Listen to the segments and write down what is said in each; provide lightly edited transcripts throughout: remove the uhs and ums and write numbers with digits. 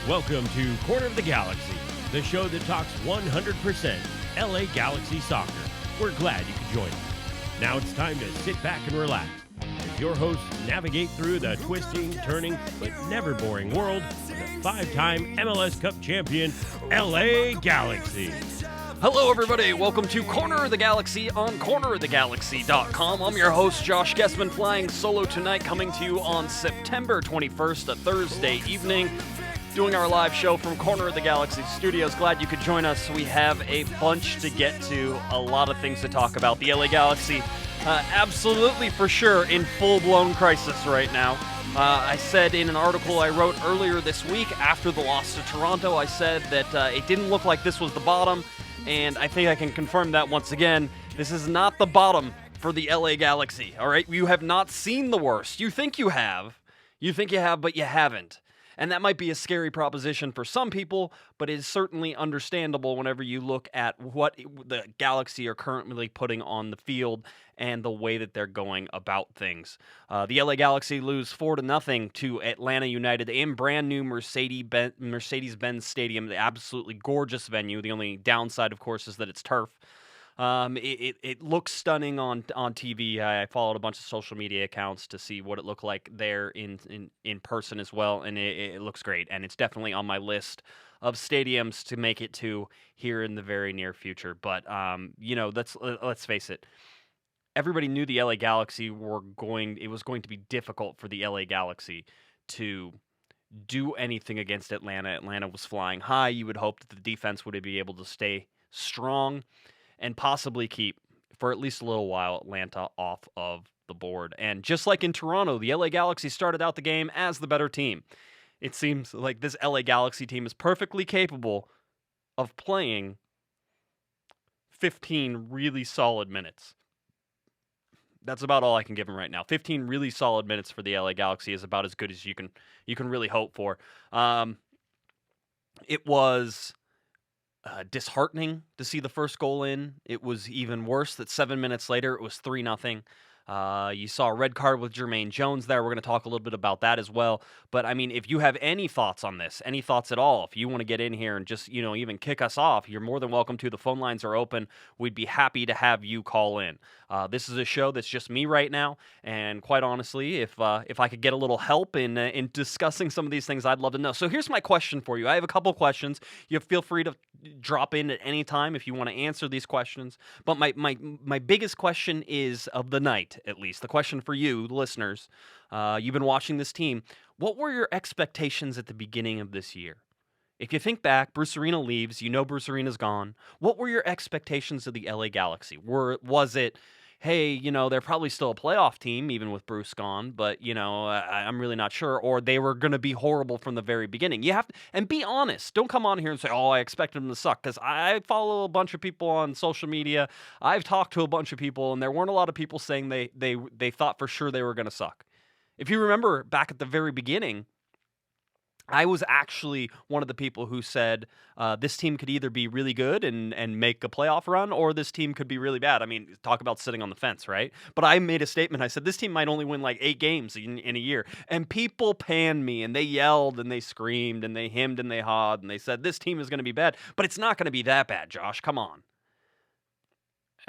Welcome to Corner of the Galaxy, the show that talks 100% LA Galaxy soccer. We're glad you could join us. Now it's time to sit back and relax as your hosts navigate through the twisting, turning, but never boring world of the five-time MLS Cup champion, LA Galaxy. Hello, everybody. Welcome to Corner of the Galaxy on cornerofthegalaxy.com. I'm your host, Josh Guesman, flying solo tonight, coming to you on September 21st, a Thursday evening, doing our live show from Corner of the Galaxy Studios. Glad you could join us. We have a bunch to get to, a lot of things to talk about. The LA Galaxy, absolutely for sure, in full-blown crisis right now. I said in an article I wrote earlier this week after the loss to Toronto, I said that it didn't look like this was the bottom. And I think I can confirm that once again. This is not the bottom for the LA Galaxy, all right? You have not seen the worst. You think you have. You think you have, but you haven't. And that might be a scary proposition for some people, but it is certainly understandable whenever you look at what the Galaxy are currently putting on the field and the way that they're going about things. The LA Galaxy lose 4-0 to Atlanta United in brand new Mercedes-Benz Stadium, the absolutely gorgeous venue. The only downside, of course, is that it's turf. It looks stunning on TV. I followed a bunch of social media accounts to see what it looked like there in person as well, and it looks great. And it's definitely on my list of stadiums to make it to here in the very near future. But let's face it. Everybody knew the LA Galaxy it was going to be difficult for the LA Galaxy to do anything against Atlanta. Atlanta was flying high. You would hope that the defense would be able to stay strong and possibly keep, for at least a little while, Atlanta off of the board. And just like in Toronto, the LA Galaxy started out the game as the better team. It seems like this LA Galaxy team is perfectly capable of playing 15 really solid minutes. That's about all I can give them right now. 15 really solid minutes for the LA Galaxy is about as good as you can really hope for. It was disheartening to see the first goal in. It was even worse that 7 minutes later it was 3-0. You saw a red card with Jermaine Jones there. We're going to talk a little bit about that as well. But, I mean, if you have any thoughts on this, any thoughts at all, if you want to get in here and just, even kick us off, you're more than welcome to. The phone lines are open. We'd be happy to have you call in. This is a show that's just me right now. And quite honestly, if I could get a little help in discussing some of these things, I'd love to know. So here's my question for you. I have a couple questions. You feel free to drop in at any time if you want to answer these questions. But my biggest question is of the night, at least. The question for you, the listeners, you've been watching this team. What were your expectations at the beginning of this year? If you think back, Bruce Arena leaves, Bruce Arena's gone. What were your expectations of the LA Galaxy? Was it, hey, they're probably still a playoff team, even with Bruce gone, but, I'm really not sure, or they were going to be horrible from the very beginning. You have to, and be honest. Don't come on here and say, I expected them to suck, because I follow a bunch of people on social media. I've talked to a bunch of people, and there weren't a lot of people saying they thought for sure they were going to suck. If you remember back at the very beginning, I was actually one of the people who said this team could either be really good and make a playoff run, or this team could be really bad. I mean, talk about sitting on the fence, right? But I made a statement. I said, this team might only win like 8 games in a year. And people panned me, and they yelled, and they screamed, and they hemmed, and they hawed, and they said, this team is going to be bad. But it's not going to be that bad, Josh. Come on.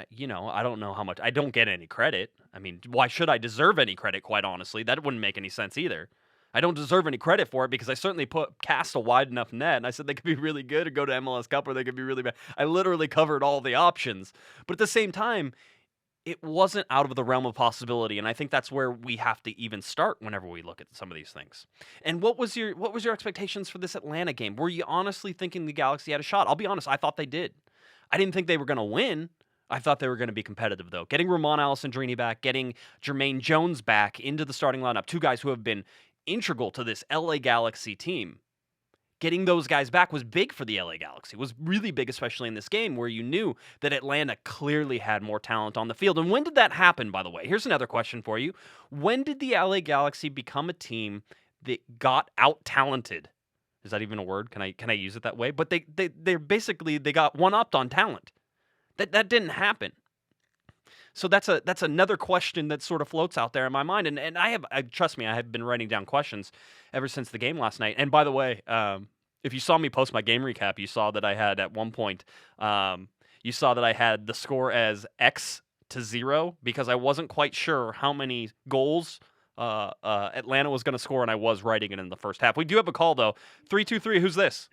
I don't know how much. I don't get any credit. I mean, why should I deserve any credit, quite honestly? That wouldn't make any sense either. I don't deserve any credit for it because I certainly cast a wide enough net, and I said they could be really good and go to MLS Cup, or they could be really bad. I literally covered all the options. But at the same time, it wasn't out of the realm of possibility, and I think that's where we have to even start whenever we look at some of these things. And what was your expectations for this Atlanta game? Were you honestly thinking the Galaxy had a shot? I'll be honest, I thought they did. I didn't think they were going to win. I thought they were going to be competitive, though. Getting Ramon Alessandrini back, getting Jermaine Jones back into the starting lineup, two guys who have been integral to this LA Galaxy team. Getting those guys back was big for the LA Galaxy. It was really big, especially in this game where you knew that Atlanta clearly had more talent on the field. And when did that happen, by the way? Here's another question for you. When did the LA Galaxy become a team that got out-talented? Is that even a word? Can I use it that way? But they basically got one-upped on talent. That didn't happen. So that's another question that sort of floats out there in my mind. And trust me, I have been writing down questions ever since the game last night. And by the way, if you saw me post my game recap, you saw that I had at one point, you saw that I had the score as X-0 because I wasn't quite sure how many goals Atlanta was going to score, and I was writing it in the first half. We do have a call, though. 323, who's this?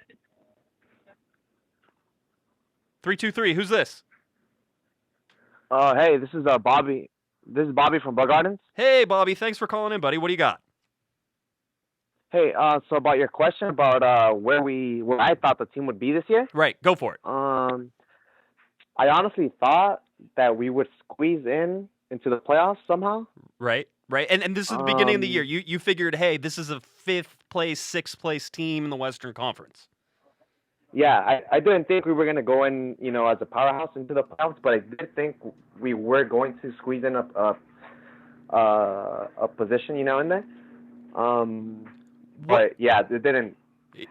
323, who's this? Hey, this is Bobby. This is Bobby from Bug Gardens. Hey, Bobby, thanks for calling in, buddy. What do you got? Hey, so about your question about where I thought the team would be this year. Right, go for it. I honestly thought that we would squeeze into the playoffs somehow. Right. And this is the beginning of the year. You figured, hey, this is a 5th place, 6th place team in the Western Conference. Yeah, I didn't think we were going to go in, as a powerhouse into the playoffs, but I did think we were going to squeeze in a position, in there. But yeah, it didn't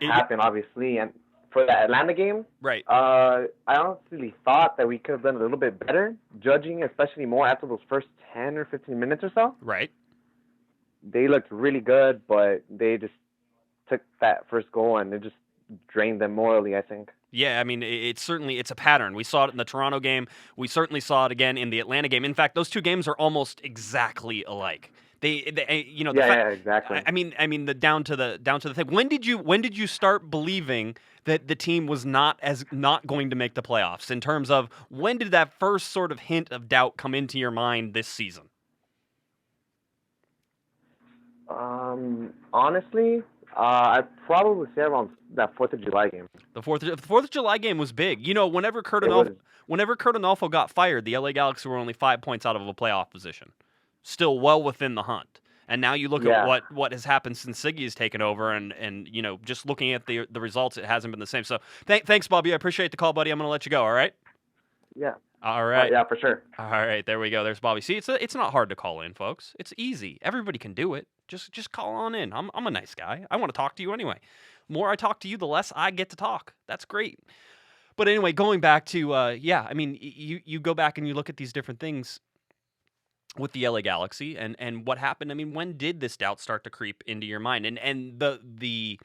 happen, obviously. And for the Atlanta game, right? I honestly thought that we could have done a little bit better, judging especially more after those first 10 or 15 minutes or so. Right. They looked really good, but they just took that first goal and it just drained them morally, I think. Yeah, I mean, it's a pattern. We saw it in the Toronto game. We certainly saw it again in the Atlanta game. In fact, those two games are almost exactly alike. Exactly. I mean, down to the thing. When did you start believing that the team was not going to make the playoffs? In terms of when did that first sort of hint of doubt come into your mind this season? Honestly, I'd probably say around that 4th of July game. The 4th of July game was big. Whenever Kurt Adolfo got fired, the LA Galaxy were only 5 points out of a playoff position. Still well within the hunt. And now you look at what has happened since Siggy has taken over, and just looking at the results, it hasn't been the same. So thanks, Bobby. I appreciate the call, buddy. I'm going to let you go, all right? Yeah. All right. Yeah, for sure. All right, there we go. There's Bobby. See, it's not hard to call in, folks. It's easy. Everybody can do it. Just call on in. I'm a nice guy. I want to talk to you anyway. The more I talk to you, the less I get to talk. That's great. But anyway, going back to, I mean, you go back and you look at these different things with the LA Galaxy and what happened. I mean, when did this doubt start to creep into your mind? And the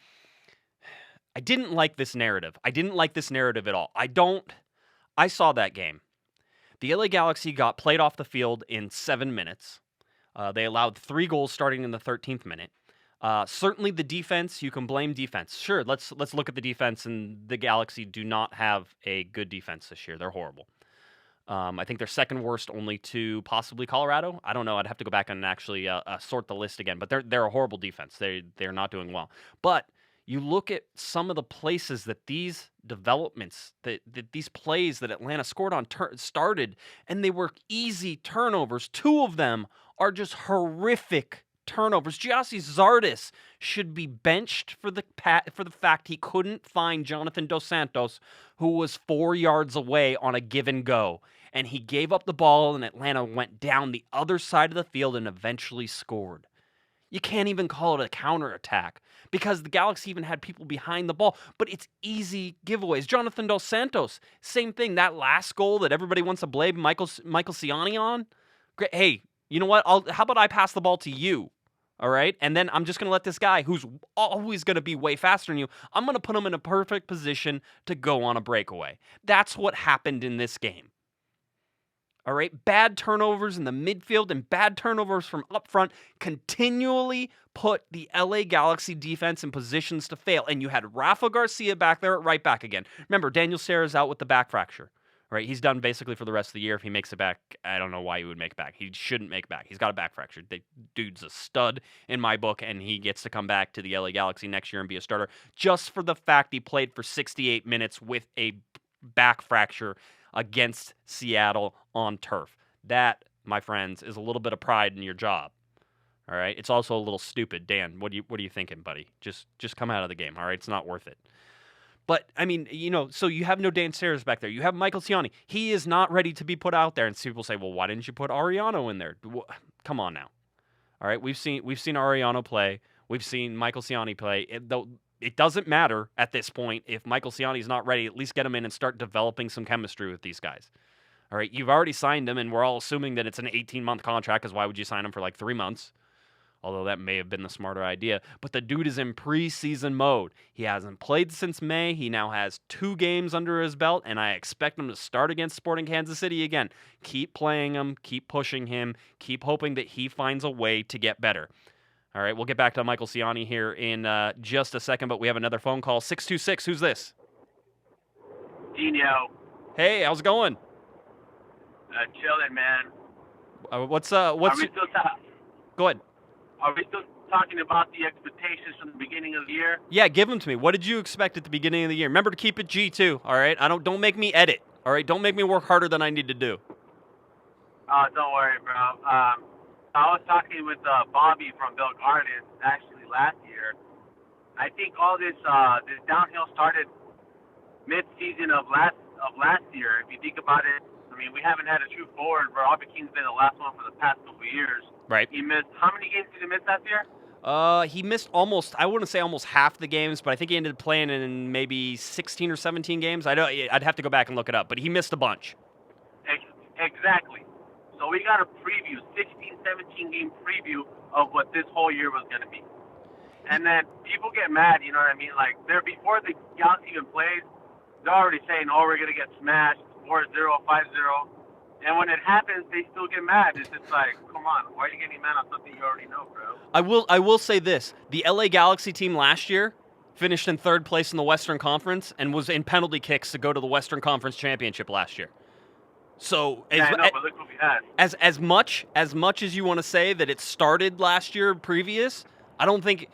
I didn't like this narrative. I didn't like this narrative at all. I saw that game. The LA Galaxy got played off the field in 7 minutes. They allowed 3 goals starting in the 13th minute. Certainly the defense, you can blame defense. Sure, let's look at the defense, and the Galaxy do not have a good defense this year. They're horrible. I think they're second worst only to possibly Colorado. I don't know. I'd have to go back and actually sort the list again. But they're a horrible defense. They're not doing well. But you look at some of the places that these developments, that these plays that Atlanta scored on started, and they were easy turnovers. 2 of them are just horrific turnovers. Giassi Zardes should be benched for the fact he couldn't find Jonathan Dos Santos, who was 4 yards away on a give and go. And he gave up the ball, and Atlanta went down the other side of the field and eventually scored. You can't even call it a counterattack because the Galaxy even had people behind the ball, but it's easy giveaways. Jonathan Dos Santos, same thing. That last goal that everybody wants to blame Michael Ciani on. Great. Hey, you know what? How about I pass the ball to you? All right? And then I'm just going to let this guy who's always going to be way faster than you, I'm going to put him in a perfect position to go on a breakaway. That's what happened in this game. All right? Bad turnovers in the midfield and bad turnovers from up front continually put the LA Galaxy defense in positions to fail. And you had Rafa Garcia back there at right back again. Remember, Daniel Serra's out with the back fracture. Right, he's done basically for the rest of the year. If he makes it back, I don't know why he would make it back. He shouldn't make it back. He's got a back fracture. The dude's a stud in my book, and he gets to come back to the LA Galaxy next year and be a starter just for the fact he played for 68 minutes with a back fracture against Seattle on turf. That, my friends, is a little bit of pride in your job. All right, it's also a little stupid. Dan, what are you thinking, buddy? Just come out of the game. All right, it's not worth it. But, I mean, so you have no Dan Serres back there. You have Michael Ciani. He is not ready to be put out there. And people say, well, why didn't you put Ariano in there? Come on now. All right, we've seen Ariano play. We've seen Michael Ciani play. It doesn't matter at this point if Michael Ciani's not ready. At least get him in and start developing some chemistry with these guys. All right, you've already signed him, and we're all assuming that it's an 18-month contract, because why would you sign him for like 3 months? although that may have been the smarter idea. But the dude is in preseason mode. He hasn't played since May. He now has 2 games under his belt, and I expect him to start against Sporting Kansas City again. Keep playing him, keep pushing him, keep hoping that he finds a way to get better. All right, we'll get back to Michael Ciani here in just a second, but we have another phone call. 626, who's this? Dino. Hey, how's it going? Chilling, man. What's Are we still Go ahead. Are we still talking about the expectations from the beginning of the year? Yeah, give them to me. What did you expect at the beginning of the year? Remember to keep it G2, all right? Don't make me edit, all right? Don't make me work harder than I need to do. Don't worry, bro. I was talking with Bobby from Bill Gardens actually last year. I think all this downhill started mid-season of last year. If you think about it, I mean, we haven't had a true forward. Robbie King's been the last one for the past couple of years. Right. He missed, how many games did he miss last year? He missed I wouldn't say almost half the games, but I think he ended up playing in maybe 16 or 17 games. I'd have to go back and look it up, but he missed a bunch. Exactly. So we got a preview, 16, 17 game preview of what this whole year was going to be. And then people get mad, you know what I mean? Like, before the Galaxy even plays, they're already saying, oh, we're going to get smashed, 4-0, 5-0. And when it happens, they still get mad. It's just like, come on, why are you getting mad on something you already know, bro? I will say this. The LA Galaxy team last year finished in 3rd place in the Western Conference and was in penalty kicks to go to the Western Conference Championship last year. So yeah, I know, but look what we had. As much as you want to say that it started last year previous, I don't think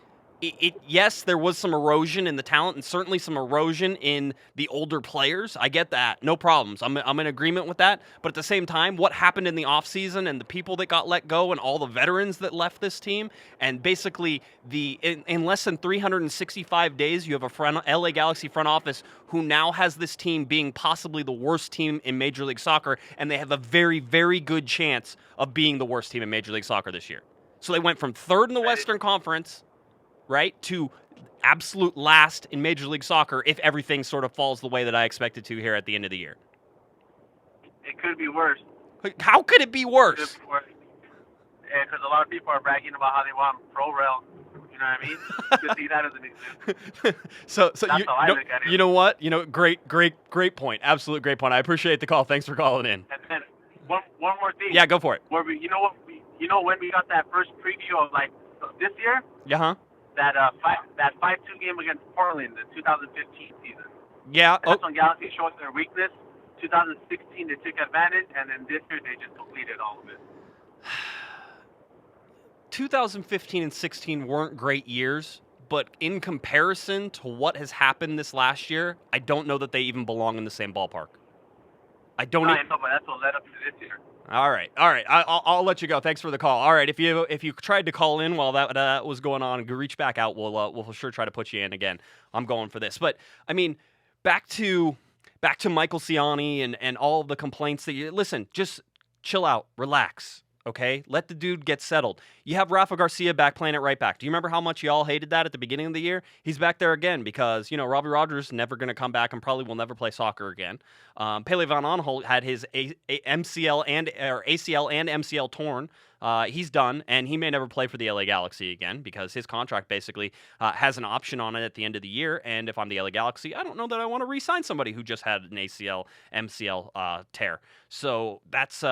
yes, there was some erosion in the talent and certainly some erosion in the older players. I get that. No problems. I'm in agreement with that. But at the same time, what happened in the offseason and the people that got let go and all the veterans that left this team, and basically in less than 365 days, you have a LA Galaxy front office who now has this team being possibly the worst team in Major League Soccer, and they have a very, very good chance of being the worst team in Major League Soccer this year. So they went from 3rd in the Western Conference, right, to absolute last in Major League Soccer if everything sort of falls the way that I expect it to here at the end of the year. It could be worse. How could it be worse? It could be worse. Yeah, because a lot of people are bragging about how they want pro rail. You know what I mean? Good thing that doesn't exist. so That's how I look at it. You know what? Great point. Absolute great point. I appreciate the call. Thanks for calling in. And then one more thing. Yeah, go for it. Where when we got that first preview of like this year? Yeah, huh? That 5-2 game against Portland, the 2015 season. Yeah. That's when Galaxy showed their weakness. 2016 they took advantage, and then this year they just completed all of it. 2015 and 16 weren't great years, but in comparison to what has happened this last year, I don't know that they even belong in the same ballpark. I know, but that's what led up to this year. All right. I'll let you go. Thanks for the call. All right, if you tried to call in while that was going on, reach back out. We'll for sure try to put you in again. I'm going for this, but I mean, back to Michael Ciani and all of the complaints that you listen. Just chill out, relax. Okay, let the dude get settled. You have Rafa Garcia back playing at right back. Do you remember how much y'all hated that at the beginning of the year? He's back there again because, Robbie Rogers never going to come back and probably will never play soccer again. Pele Van Aanholt had his ACL and MCL torn. He's done, and he may never play for the LA Galaxy again because his contract basically has an option on it at the end of the year. And if I'm the LA Galaxy, I don't know that I want to re-sign somebody who just had an ACL, MCL tear. So that's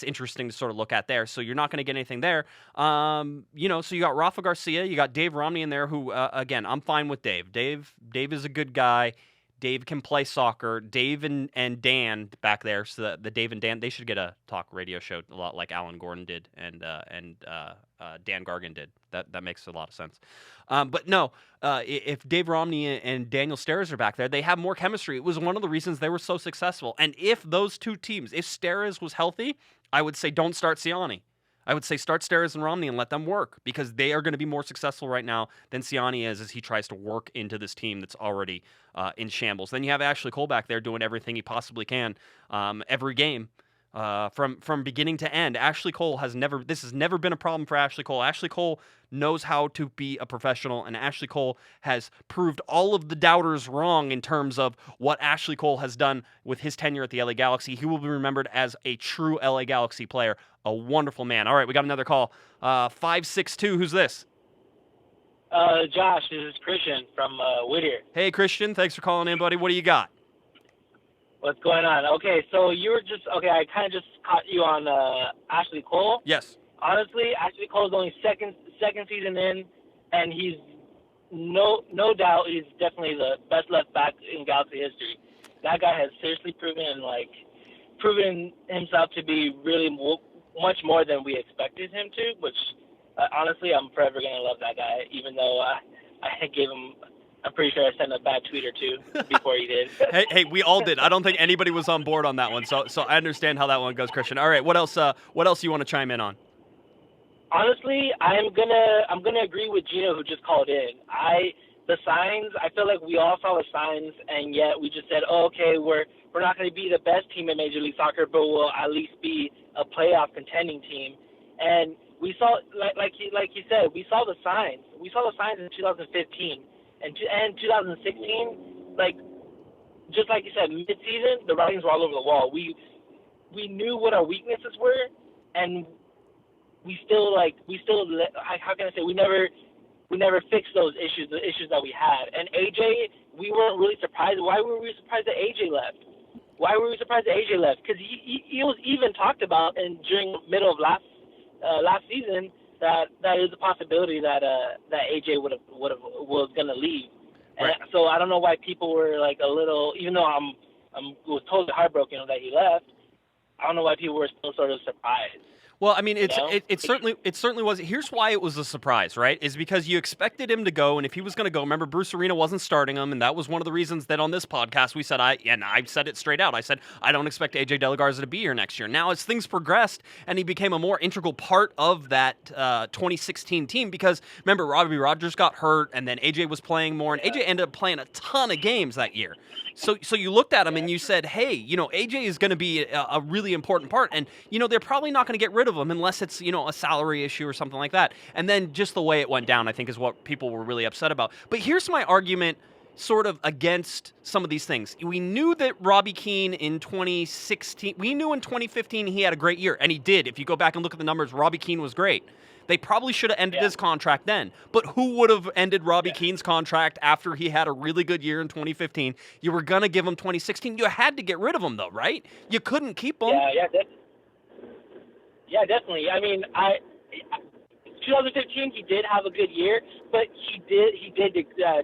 interesting to sort of look at there. So you're not going to get anything there. So you got Rafa Garcia, you got Dave Romney in there who, again, I'm fine with Dave. Dave is a good guy. Dave can play soccer. Dave and Dan back there, so the Dave and Dan, they should get a talk radio show a lot like Alan Gordon did and Dan Gargan did. That makes a lot of sense. But no, if Dave Romney and Daniel Steres are back there, they have more chemistry. It was one of the reasons they were so successful. And if those two teams, if Steres was healthy, I would say don't start Ciani. I would say start Steres and Romney and let them work because they are going to be more successful right now than Ciani is as he tries to work into this team that's already in shambles. Then you have Ashley Cole back there doing everything he possibly can every game. from beginning to end. Ashley Cole this has never been a problem for Ashley Cole. Ashley Cole knows how to be a professional, and Ashley Cole has proved all of the doubters wrong in terms of what Ashley Cole has done with his tenure at the LA Galaxy. He will be remembered as a true LA Galaxy player, a wonderful man. All right, we got another call. 562, who's this? Josh, this is Christian from Whittier. Hey, Christian, thanks for calling in, buddy. What do you got? What's going on? Okay, so I kind of just caught you on Ashley Cole. Yes. Honestly, Ashley Cole's only second season in, and he's no doubt he's definitely the best left back in Galaxy history. That guy has seriously proven himself to be really much more than we expected him to, which honestly, I'm forever going to love that guy, even though I gave him, I'm pretty sure I sent a bad tweet or two before he did. hey, we all did. I don't think anybody was on board on that one, so I understand how that one goes, Christian. All right, what else do you want to chime in on? Honestly, I'm gonna agree with Gino, who just called in. The signs, I feel like we all saw the signs, and yet we just said, oh, okay, we're not going to be the best team in Major League Soccer, but we'll at least be a playoff contending team. And we saw, like you said, we saw the signs. We saw the signs in 2015 and 2016. Like, just like you said, mid-season, the writings were all over the wall. We knew what our weaknesses were, and we still how can I say, we never fixed those issues, the issues that we had. And AJ, we weren't really surprised. Why were we surprised that AJ left? Because he was even talked about during the middle of last season that is a possibility that AJ was gonna leave. Right. And so I don't know why people were like a little, even though I was totally heartbroken that he left. I don't know why people were still sort of surprised. Well, I mean, it certainly was. Here's why it was a surprise, right? Is because you expected him to go, and if he was going to go, remember Bruce Arena wasn't starting him, and that was one of the reasons that on this podcast we said I said it straight out. I said I don't expect AJ De La Garza to be here next year. Now, as things progressed, and he became a more integral part of that 2016 team, because remember Robbie Rogers got hurt, and then AJ was playing more, and AJ ended up playing a ton of games that year. So you looked at him and you said, hey, AJ is going to be a really important part, and they're probably not going to get rid of him unless it's a salary issue or something like that. And then just the way it went down, I think, is what people were really upset about. But here's my argument sort of against some of these things. We knew that Robbie Keane in 2016, we knew in 2015 he had a great year, and he did. If you go back and look at the numbers, Robbie Keane was great. They probably should have ended his contract then. But who would have ended Robbie Keane's contract after he had a really good year in 2015? You were going to give him 2016. You had to get rid of him, though, right? You couldn't keep him. Yeah, definitely. I mean, 2015 he did have a good year, but he did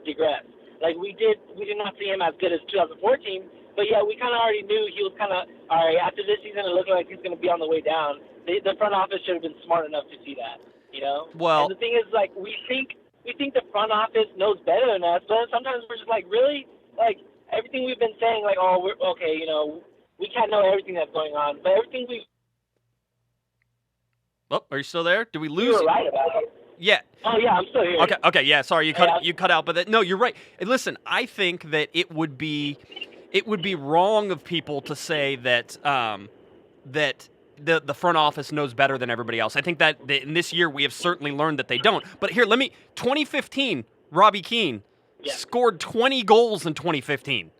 digress. Like we did not see him as good as 2014. But yeah, we kind of already knew he was kind of all right. After this season, it looked like he's going to be on the way down. The front office should have been smart enough to see that. Well, and the thing is, like, we think the front office knows better than us, but sometimes we're just like, really? Like, everything we've been saying, like, oh, we're okay, we can't know everything that's going on, but everything Oh, are you still there? Did we lose? You were right about it. Yeah. Oh, yeah, I'm still here. Okay, yeah, sorry, you cut out, but no, you're right. Listen, I think that it would be wrong of people to say that that the front office knows better than everybody else. I think that in this year we have certainly learned that they don't. But here, 2015, Robbie Keane scored 20 goals in 2015.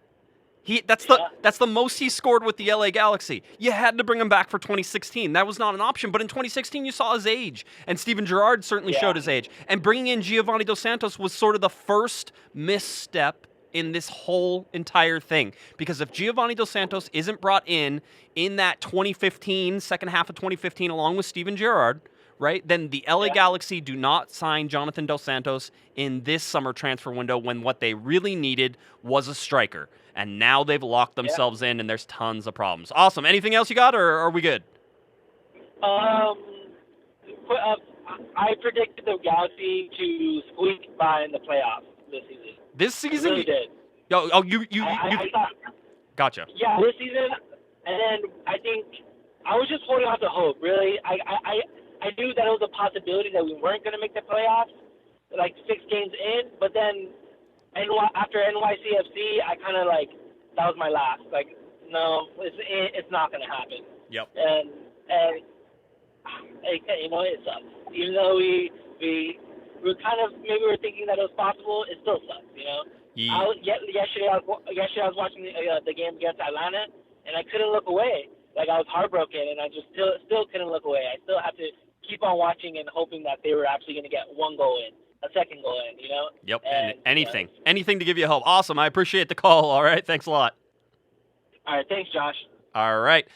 That's the most he scored with the LA Galaxy. You had to bring him back for 2016. That was not an option. But in 2016, you saw his age. And Steven Gerrard certainly showed his age. And bringing in Giovanni Dos Santos was sort of the first misstep in this whole entire thing. Because if Giovanni Dos Santos isn't brought in that 2015, second half of 2015, along with Steven Gerrard, right, then the LA Galaxy do not sign Jonathan Dos Santos in this summer transfer window when what they really needed was a striker. And now they've locked themselves in, and there's tons of problems. Awesome. Anything else you got, or are we good? I predicted the Galaxy to squeak by in the playoffs this season. This season? I really did. I thought, gotcha. Yeah, this season, and then I think I was just holding on to hope, really. I knew that it was a possibility that we weren't going to make the playoffs, like 6 games in, but then after NYCFC, I kind of that was my last. Like, no, it's not going to happen. Yep. And you know, it sucks. Even though we were kind of maybe we were thinking that it was possible, it still sucks. You know. Yesterday I was watching the game against Atlanta, and I couldn't look away. Like, I was heartbroken, and I just still couldn't look away. I still have to keep on watching and hoping that they were actually going to get one goal in, a second goal in, you know? Yep, and anything to give you hope. Awesome, I appreciate the call, all right? Thanks a lot. All right, thanks, Josh. All right.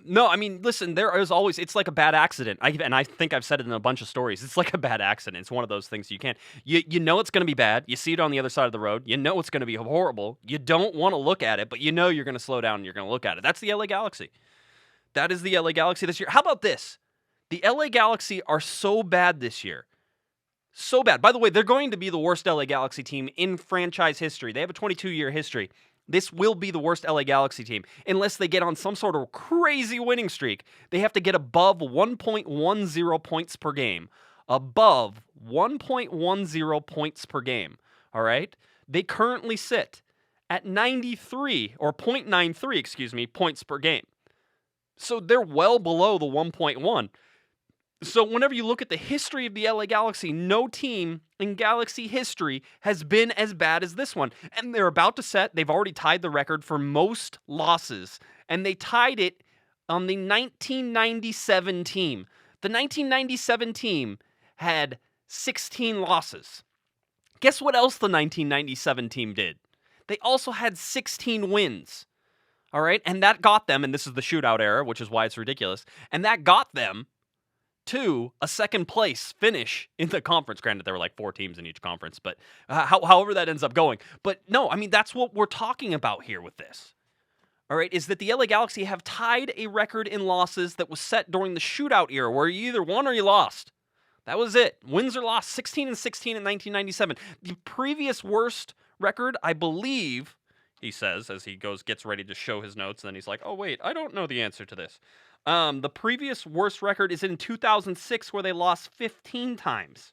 No, I mean, listen, there is always, it's like a bad accident. And I think I've said it in a bunch of stories. It's like a bad accident. It's one of those things you can't, you know it's going to be bad. You see it on the other side of the road. You know it's going to be horrible. You don't want to look at it, but you know you're going to slow down and you're going to look at it. That's the LA Galaxy. That is the LA Galaxy this year. How about this? The LA Galaxy are so bad this year. So bad. By the way, they're going to be the worst LA Galaxy team in franchise history. They have a 22-year history. This will be the worst LA Galaxy team unless they get on some sort of crazy winning streak. They have to get above 1.10 points per game. Above 1.10 points per game. All right? They currently sit at 93 or 0.93, points per game. So they're well below the 1.1. So whenever you look at the history of the LA Galaxy, no team in Galaxy history has been as bad as this one. And they've already tied the record for most losses. And they tied it on the 1997 team. The 1997 team had 16 losses. Guess what else the 1997 team did? They also had 16 wins. All right? And that got them, and this is the shootout era, which is why it's ridiculous, and that got them to a second place finish in the conference. Granted, there were like 4 teams in each conference, but however that ends up going. But no, I mean, that's what we're talking about here with this. All right, is that the LA Galaxy have tied a record in losses that was set during the shootout era, where you either won or you lost. That was it. Wins or lost, 16-16 in 1997. The previous worst record, I believe, he says, as he gets ready to show his notes, and then he's like, oh, wait, I don't know the answer to this. The previous worst record is in 2006, where they lost 15 times.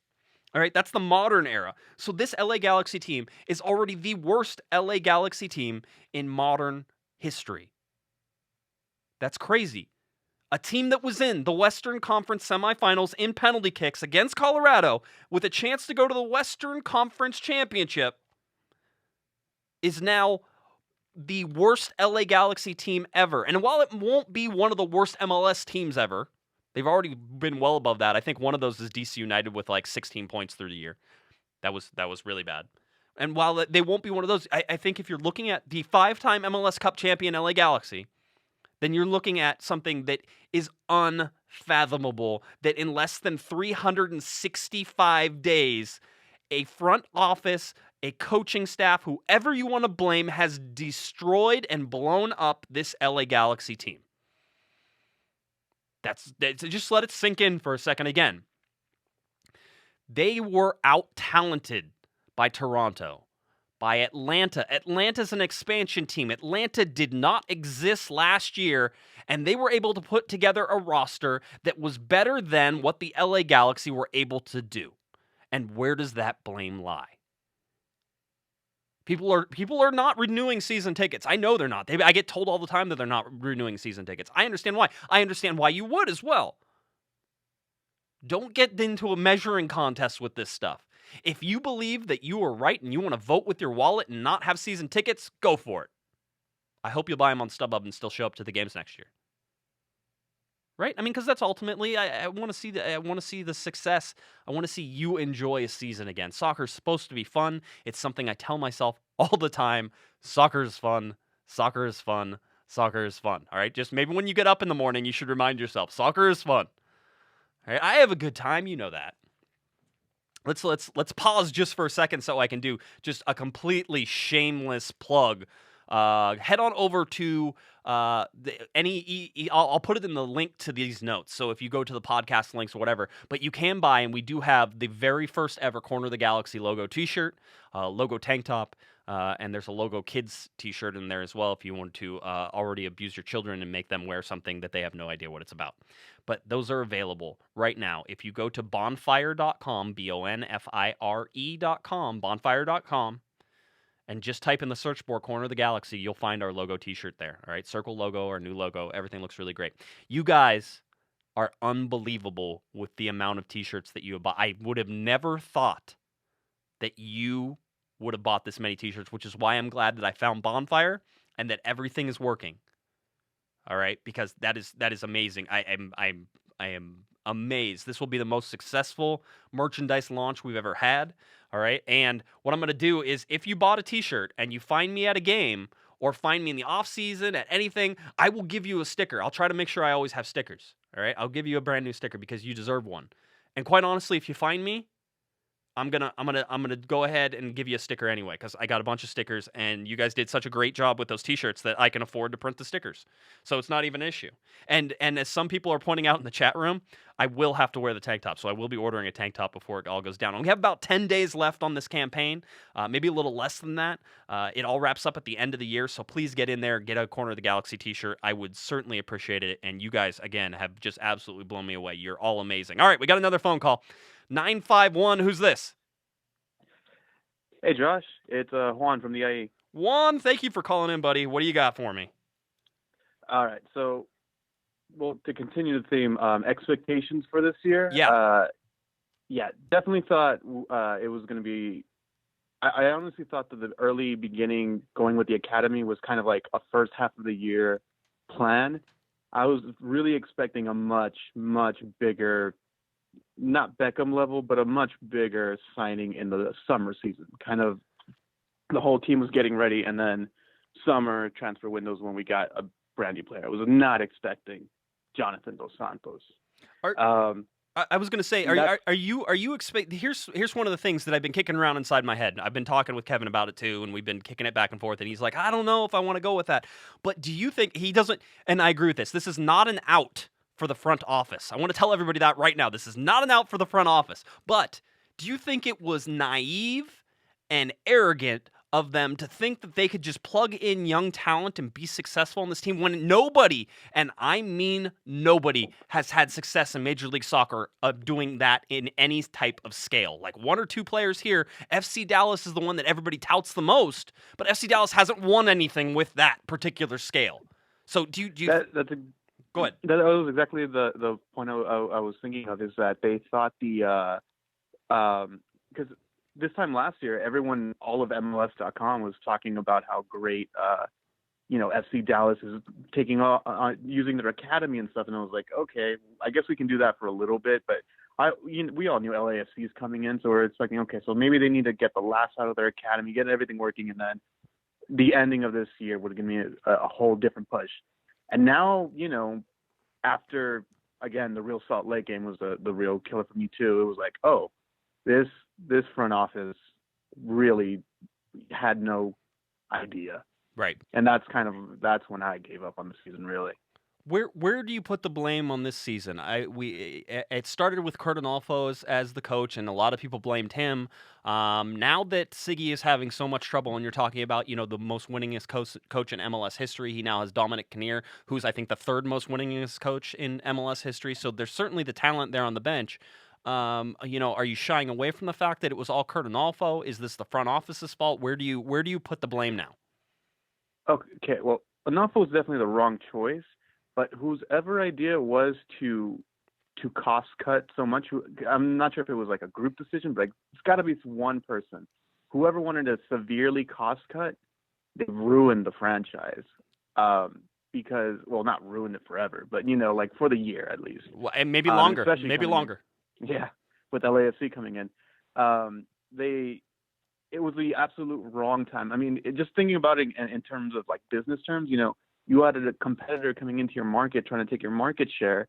All right, that's the modern era. So this LA Galaxy team is already the worst LA Galaxy team in modern history. That's crazy. A team that was in the Western Conference semifinals in penalty kicks against Colorado with a chance to go to the Western Conference Championship is now the worst LA Galaxy team ever. And while it won't be one of the worst MLS teams ever, they've already been well above that. I think one of those is DC United with like 16 points through the year. That was really bad. And while they won't be one of those, I think if you're looking at the 5-time MLS Cup champion LA Galaxy, then you're looking at something that is unfathomable, that in less than 365 days, a front office, a coaching staff, whoever you want to blame, has destroyed and blown up this LA Galaxy team. Just let it sink in for a second again. They were out-talented by Toronto, by Atlanta. Atlanta's an expansion team. Atlanta did not exist last year, and they were able to put together a roster that was better than what the LA Galaxy were able to do. And where does that blame lie? People are not renewing season tickets. I know they're not. I get told all the time that they're not renewing season tickets. I understand why. I understand why you would as well. Don't get into a measuring contest with this stuff. If you believe that you are right and you want to vote with your wallet and not have season tickets, go for it. I hope you'll buy them on StubHub and still show up to the games next year. Right? I mean, because that's ultimately, I want to see the success. I want to see you enjoy a season again. Soccer's supposed to be fun. It's something I tell myself all the time. Soccer is fun. Soccer is fun. Soccer is fun. All right? Just maybe when you get up in the morning, you should remind yourself, soccer is fun. All right? I have a good time. You know that. Let's pause just for a second so I can do just a completely shameless plug. Head on over to I'll put it in the link to these notes. So if you go to the podcast links or whatever, but you can buy, and we do have the very first ever Corner of the Galaxy logo t-shirt, logo tank top, and there's a logo kids t-shirt in there as well if you want to already abuse your children and make them wear something that they have no idea what it's about. But those are available right now. If you go to bonfire.com, bonfire.com, bonfire.com, and just type in the search bar Corner of the Galaxy, you'll find our logo t-shirt there. All right, circle logo, our new logo, everything looks really great. You guys are unbelievable with the amount of t-shirts that you have bought. I would have never thought that you would have bought this many t-shirts, which is why I'm glad that I found Bonfire and that everything is working. All right, because that is amazing. I am amazed. This will be the most successful merchandise launch we've ever had. All right, and what I'm going to do is, if you bought a t-shirt and you find me at a game or find me in the off season at anything, I will give you a sticker. I'll try to make sure I always have stickers. All right, I'll give you a brand new sticker because you deserve one. And quite honestly, if you find me, I'm gonna go ahead and give you a sticker anyway, because I got a bunch of stickers and you guys did such a great job with those t-shirts that I can afford to print the stickers. So it's not even an issue. And as some people are pointing out in the chat room, I will have to wear the tank top. So I will be ordering a tank top before it all goes down. And we have about 10 days left on this campaign, maybe a little less than that. It all wraps up at the end of the year. So please get in there, get a Corner of the Galaxy t-shirt. I would certainly appreciate it. And you guys, again, have just absolutely blown me away. You're all amazing. All right, we got another phone call. 951, who's this? Hey, Josh. It's Juan from the IE. Juan, thank you for calling in, buddy. What do you got for me? All right. So, well, to continue the theme, expectations for this year. Yeah. Definitely thought it was going to be. I honestly thought that the early beginning going with the academy was kind of like a first half of the year plan. I was really expecting a much, much bigger, not Beckham level, but a much bigger signing in the summer season. Kind of the whole team was getting ready, and then summer transfer windows when we got a brand new player. I was not expecting Jonathan Dos Santos. I was going to say, are you expecting? Here's one of the things that I've been kicking around inside my head. I've been talking with Kevin about it too, and we've been kicking it back and forth. And he's like, I don't know if I want to go with that. But do you think he doesn't? And I agree with this. This is not an out for the front office. I want to tell everybody that right now. This is not an out for the front office. But do you think it was naive and arrogant of them to think that they could just plug in young talent and be successful on this team when nobody, and I mean nobody, has had success in Major League Soccer of doing that in any type of scale? Like one or two players here. FC Dallas is the one that everybody touts the most, but FC Dallas hasn't won anything with that particular scale. So do you go ahead. That was exactly the point I was thinking of, is that they thought because this time last year, everyone, all of MLS.com was talking about how great, FC Dallas is taking using their academy and stuff. And I was like, okay, I guess we can do that for a little bit. But we all knew LAFC is coming in, so we're expecting, okay, so maybe they need to get the last out of their academy, get everything working, and then the ending of this year would give me a whole different push. And now, after, again, the real Salt Lake game was the real killer for me too. It was like, oh, this front office really had no idea. Right. And that's when I gave up on the season, really. Where do you put the blame on this season? It started with Kurt Onalfo as the coach, and a lot of people blamed him. Now that Siggy is having so much trouble, and you're talking about the most winningest coach in MLS history, he now has Dominic Kinnear, who's I think the third most winningest coach in MLS history. So there's certainly the talent there on the bench. Are you shying away from the fact that it was all Kurt Onalfo? Is this the front office's fault? Where do you put the blame now? Okay, well, Onalfo was definitely the wrong choice. But whosever idea it was to cost cut so much, I'm not sure if it was like a group decision, but it's got to be one person. Whoever wanted to severely cost cut, they ruined the franchise. Because, well, not ruined it forever, but like for the year at least. Well, and maybe longer. Maybe longer. Yeah, with LAFC coming in, it was the absolute wrong time. I mean, just thinking about it in terms of like business terms, you had a competitor coming into your market trying to take your market share,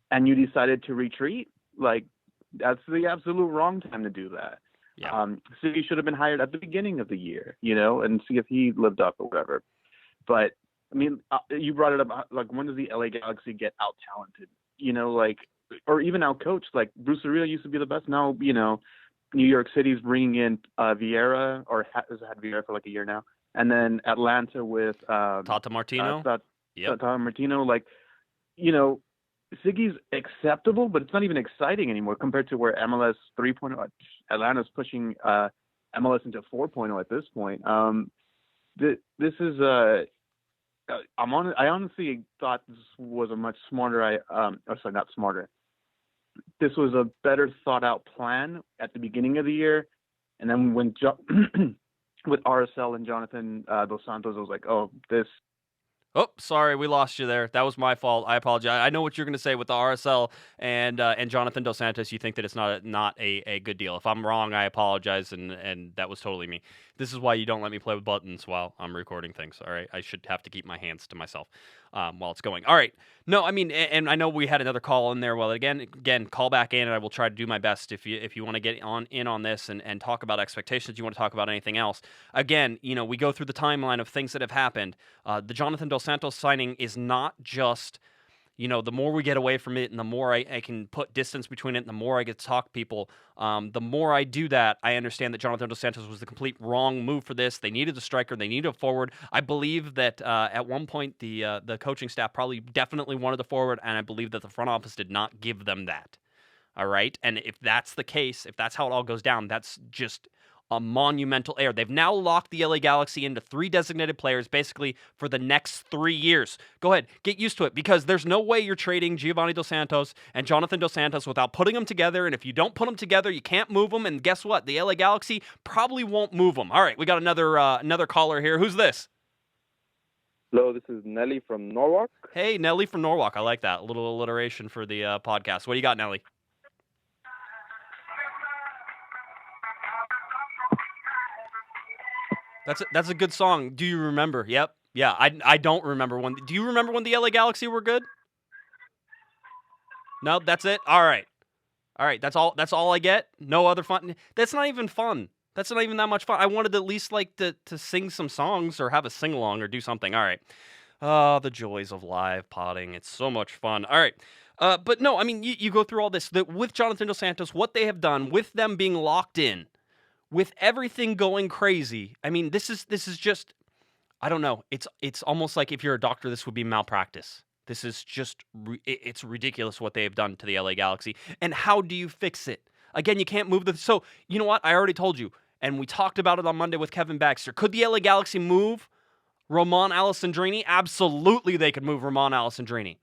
and you decided to retreat. Like, that's the absolute wrong time to do that. Yeah. City should have been hired at the beginning of the year, and see if he lived up or whatever. But I mean, you brought it up. Like, when does the LA Galaxy get out talented? Or even out coached? Like Bruce Arena used to be the best. Now, New York City's bringing in Vieira, or has had Vieira for like a year now. And then Atlanta with Tata Martino. Tata Martino, Siggy's acceptable, but it's not even exciting anymore compared to where MLS 3.0. Atlanta's pushing MLS into 4.0 at this point. This is I honestly thought this was a much smarter. Not smarter. This was a better thought out plan at the beginning of the year, and then when with RSL and Jonathan Dos Santos, I was like, oh, this. Oh, sorry, we lost you there. That was my fault. I apologize. I know what you're going to say with the RSL and Jonathan Dos Santos. You think that it's not a good deal. If I'm wrong, I apologize, and that was totally me. This is why you don't let me play with buttons while I'm recording things. All right, I should have to keep my hands to myself while it's going. All right. No, I mean, and I know we had another call in there. Well, again, call back in, and I will try to do my best if you want to get in on this and talk about expectations. You want to talk about anything else? Again, we go through the timeline of things that have happened. The Jonathan Dos Santos signing is not just, the more we get away from it and the more I can put distance between it and the more I get to talk to people, the more I do that, I understand that Jonathan Dos Santos was the complete wrong move for this. They needed a striker. They needed a forward. I believe that at one point the coaching staff probably definitely wanted a forward, and I believe that the front office did not give them that. All right? And if that's the case, if that's how it all goes down, that's just a monumental error. They've now locked the LA Galaxy into 3 designated players basically for the next 3 years. Go ahead, get used to it, because there's no way you're trading Giovanni Dos Santos and Jonathan Dos Santos without putting them together, and if you don't put them together, you can't move them, and guess what? The LA Galaxy probably won't move them. All right, we got another caller here. Who's this? Hello, this is Nelly from Norwalk. Hey, Nelly from Norwalk. I like that. A little alliteration for the podcast. What do you got, Nelly? That's a good song. Do you remember? Yep. Yeah, I don't remember when. Do you remember when the LA Galaxy were good? No, that's it. All right. That's all I get. No other fun. That's not even fun. That's not even that much fun. I wanted at least like to sing some songs or have a sing along or do something. All right. Oh, the joys of live potting. It's so much fun. All right. But no, I mean, you go through all this with Jonathan Dos Santos, what they have done with them being locked in. With everything going crazy, I mean, this is just, I don't know. It's almost like if you're a doctor, this would be malpractice. This is just, it's ridiculous what they have done to the LA Galaxy. And how do you fix it? Again, you can't move so, you know what? I already told you, and we talked about it on Monday with Kevin Baxter. Could the LA Galaxy move Roman Alessandrini? Absolutely, they could move Roman Alessandrini.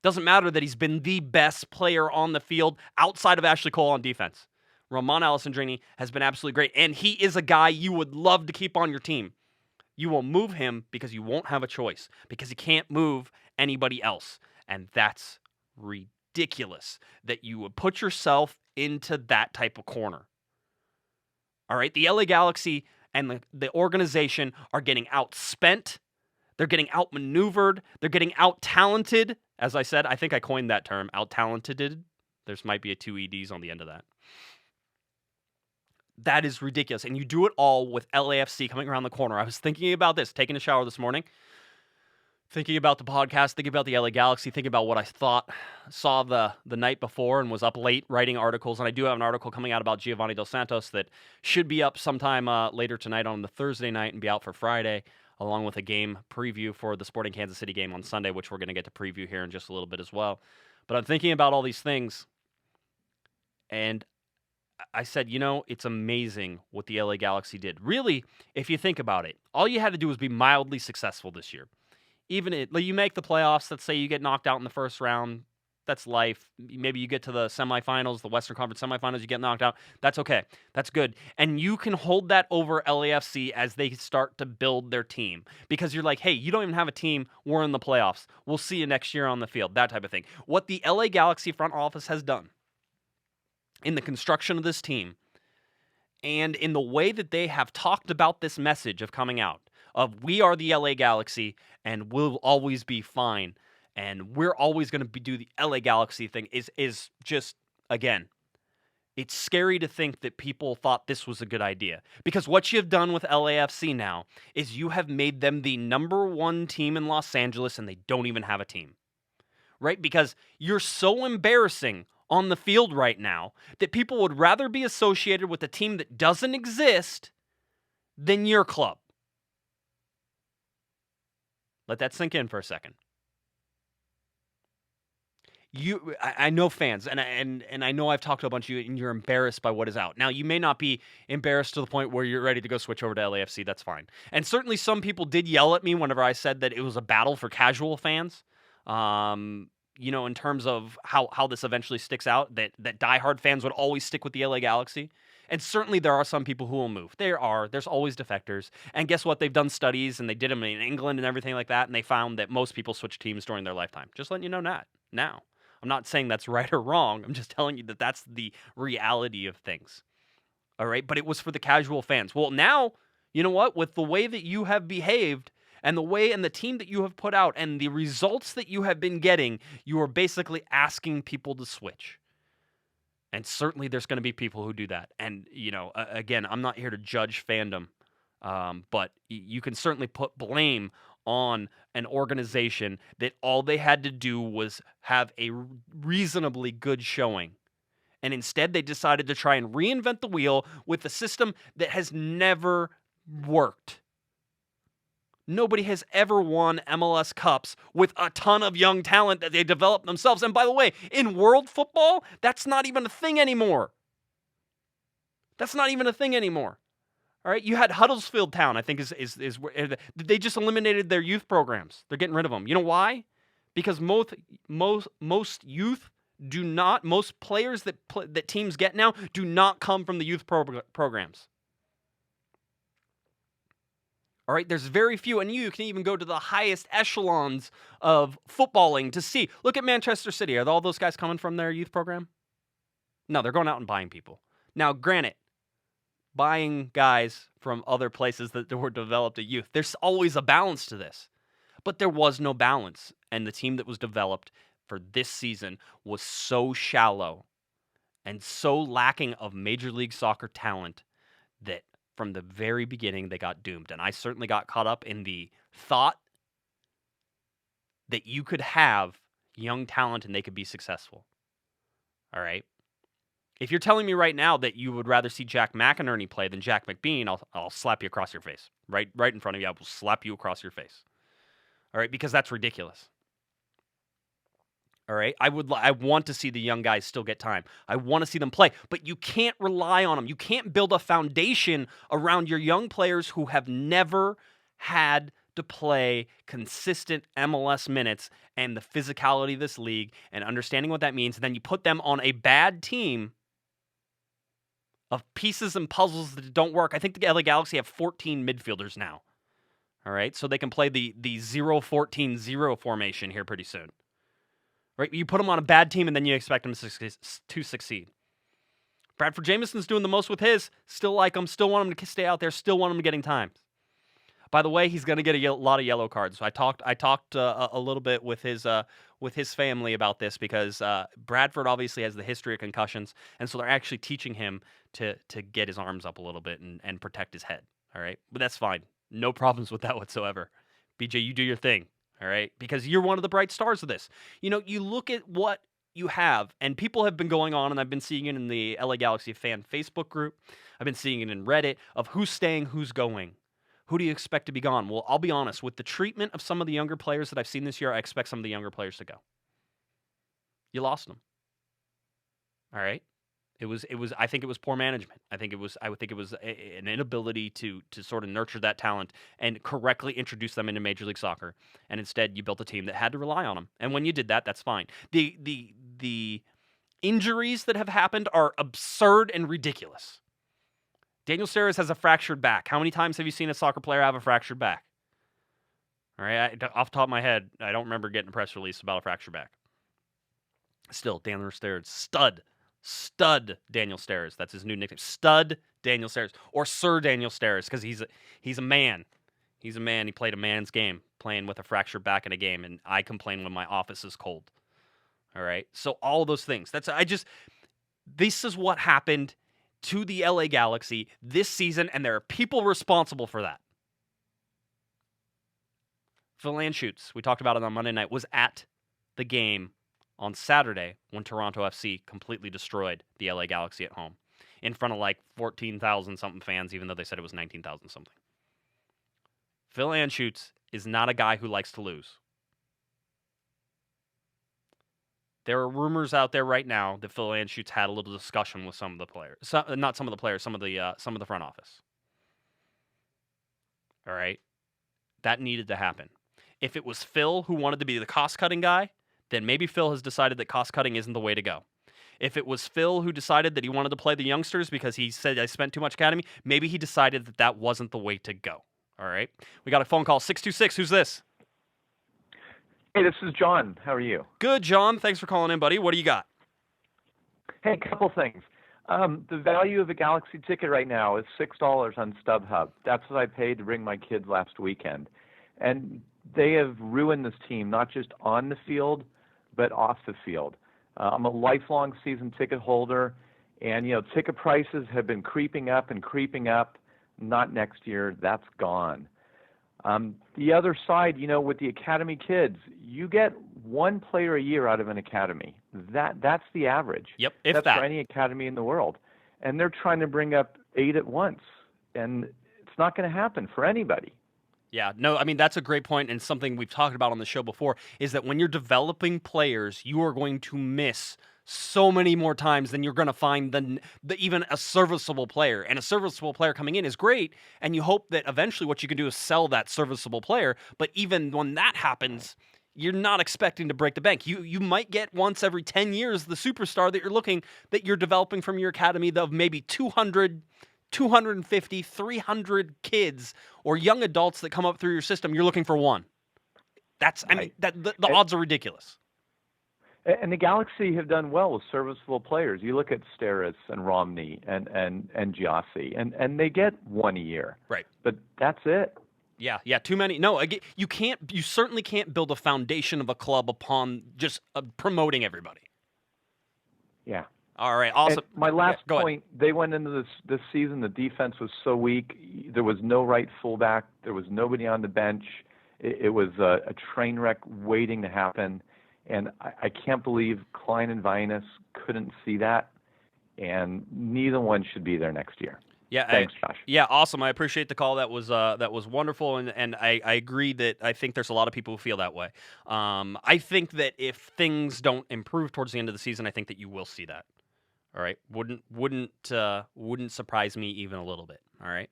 Doesn't matter that he's been the best player on the field outside of Ashley Cole on defense. Roman Alessandrini has been absolutely great, and he is a guy you would love to keep on your team. You will move him because you won't have a choice, because you can't move anybody else, and that's ridiculous that you would put yourself into that type of corner. All right, the LA Galaxy and the organization are getting outspent. They're getting outmaneuvered. They're getting out-talented. As I said, I think I coined that term, out-talented. There might be a 2 EDs on the end of that. That is ridiculous. And you do it all with LAFC coming around the corner. I was thinking about this, taking a shower this morning, thinking about the podcast, thinking about the LA Galaxy, thinking about what I saw the night before and was up late writing articles. And I do have an article coming out about Giovanni Dos Santos that should be up sometime later tonight on the Thursday night and be out for Friday, along with a game preview for the Sporting Kansas City game on Sunday, which we're going to get to preview here in just a little bit as well. But I'm thinking about all these things, and I said, it's amazing what the LA Galaxy did. Really, if you think about it, all you had to do was be mildly successful this year. Even you make the playoffs, let's say you get knocked out in the first round, that's life. Maybe you get to the semifinals, the Western Conference semifinals, you get knocked out. That's okay. That's good. And you can hold that over LAFC as they start to build their team. Because you're like, hey, you don't even have a team. We're in the playoffs. We'll see you next year on the field. That type of thing. What the LA Galaxy front office has done in the construction of this team, and in the way that they have talked about this message of coming out, of we are the LA Galaxy, and we'll always be fine, and we're always going to do the LA Galaxy thing, is just, again, it's scary to think that people thought this was a good idea. Because what you've done with LAFC now is you have made them the number 1 team in Los Angeles, and they don't even have a team. Right? Because you're so embarrassing on the field right now that people would rather be associated with a team that doesn't exist than your club. Let that sink in for a second. I know fans, and I know I've talked to a bunch of you, and you're embarrassed by what is out. Now, you may not be embarrassed to the point where you're ready to go switch over to LAFC. That's fine. And certainly some people did yell at me whenever I said that it was a battle for casual fans. In terms of how this eventually sticks out, that diehard fans would always stick with the LA Galaxy. And certainly there are some people who will move. There's always defectors. And guess what? They've done studies, and they did them in England and everything like that, and they found that most people switch teams during their lifetime. Just letting you know that now. I'm not saying that's right or wrong. I'm just telling you that that's the reality of things. All right? But it was for the casual fans. Well, now, you know what? With the way that you have behaved, and the way and the team that you have put out and the results that you have been getting, you are basically asking people to switch. And certainly there's going to be people who do that. And, again, I'm not here to judge fandom, but you can certainly put blame on an organization that all they had to do was have a reasonably good showing. And instead they decided to try and reinvent the wheel with a system that has never worked. Nobody has ever won MLS Cups with a ton of young talent that they developed themselves. And by the way, in world football, that's not even a thing anymore. That's not even a thing anymore. All right, you had Huddersfield Town, I think is where they just eliminated their youth programs. They're getting rid of them. You know why? Because most youth do not, most players that teams get now do not come from the youth programs. All right, there's very few, and you can even go to the highest echelons of footballing to see. Look at Manchester City. Are all those guys coming from their youth program? No, they're going out and buying people. Now, granted, buying guys from other places that were developed at youth, there's always a balance to this. But there was no balance, and the team that was developed for this season was so shallow and so lacking of Major League Soccer talent that from the very beginning, they got doomed. And I certainly got caught up in the thought that you could have young talent and they could be successful. All right? If you're telling me right now that you would rather see Jack McInerney play than Jack McBean, I'll slap you across your face. Right in front of you, I will slap you across your face. All right? Because that's ridiculous. All right, I want to see the young guys still get time. I want to see them play, but you can't rely on them. You can't build a foundation around your young players who have never had to play consistent MLS minutes and the physicality of this league and understanding what that means. And then you put them on a bad team of pieces and puzzles that don't work. I think the LA Galaxy have 14 midfielders now. All right, so they can play the 0-14-0 formation here pretty soon. Right? You put them on a bad team, and then you expect them to succeed. Bradford Jameson's doing the most with his. Still like him. Still want him to stay out there. Still want him getting time. By the way, he's going to get a lot of yellow cards. So I talked a little bit with his family about this because Bradford obviously has the history of concussions, and so they're actually teaching him to get his arms up a little bit and protect his head. All right, but that's fine. No problems with that whatsoever. BJ, you do your thing. All right, because you're one of the bright stars of this. You look at what you have, and people have been going on, and I've been seeing it in the LA Galaxy fan Facebook group. I've been seeing it in Reddit of who's staying, who's going. Who do you expect to be gone? Well, I'll be honest. With the treatment of some of the younger players that I've seen this year, I expect some of the younger players to go. You lost them. All right. It was. I think it was poor management. I think it was an inability to sort of nurture that talent and correctly introduce them into Major League Soccer. And instead, you built a team that had to rely on them. And when you did that, that's fine. The injuries that have happened are absurd and ridiculous. Daniel Steres has a fractured back. How many times have you seen a soccer player have a fractured back? All right, off the top of my head, I don't remember getting a press release about a fractured back. Still, Daniel Steres, Stud Daniel Steres. That's his new nickname. Stud Daniel Steres. Or Sir Daniel Steres, because he's a man. He's a man. He played a man's game, playing with a fractured back in a game, and I complain when my office is cold. All right? So all of those things. This is what happened to the LA Galaxy this season, and there are people responsible for that. Phil Anschutz, we talked about it on Monday night, was at the game on Saturday when Toronto FC completely destroyed the LA Galaxy at home in front of like 14,000-something fans, even though they said it was 19,000-something. Phil Anschutz is not a guy who likes to lose. There are rumors out there right now that Phil Anschutz had a little discussion with some of the players. Not some of the players, some of the front office. All right? That needed to happen. If it was Phil who wanted to be the cost-cutting guy, then maybe Phil has decided that cost-cutting isn't the way to go. If it was Phil who decided that he wanted to play the youngsters because he said, I spent too much academy, maybe he decided that that wasn't the way to go. All right? We got a phone call, 626. Who's this? Hey, this is John. How are you? Good, John. Thanks for calling in, buddy. What do you got? Hey, a couple things. The value of a Galaxy ticket right now is $6 on StubHub. That's what I paid to bring my kids last weekend. And they have ruined this team, not just on the field, but off the field. I'm a lifelong season ticket holder, and, ticket prices have been creeping up and creeping up. Not next year. That's gone. The other side, with the academy kids, you get one player a year out of an academy. That's the average. Yep, that's for any academy in the world. And they're trying to bring up 8 at once. And it's not going to happen for anybody. Yeah, no, I mean, that's a great point, and something we've talked about on the show before, is that when you're developing players, you are going to miss so many more times than you're going to find even a serviceable player. And a serviceable player coming in is great, and you hope that eventually what you can do is sell that serviceable player. But even when that happens, you're not expecting to break the bank. You might get once every 10 years the superstar that you're developing from your academy of maybe 200, 250, 300 kids or young adults that come up through your system. You're looking for one. The odds are ridiculous. And the Galaxy have done well with serviceable players. You look at Steris and Romney and Giassi, and they get one a year. Right. But that's it. Yeah, too many. No, you certainly can't build a foundation of a club upon just promoting everybody. Yeah. All right, awesome. And my last point, ahead. They went into this season, the defense was so weak. There was no right fullback. There was nobody on the bench. It was a train wreck waiting to happen. And I can't believe Klein and Vinus couldn't see that, and neither one should be there next year. Yeah, thanks, Josh. Yeah, awesome. I appreciate the call. That was wonderful, and I agree that I think there's a lot of people who feel that way. I think that if things don't improve towards the end of the season, I think that you will see that. All right, wouldn't surprise me even a little bit. All right.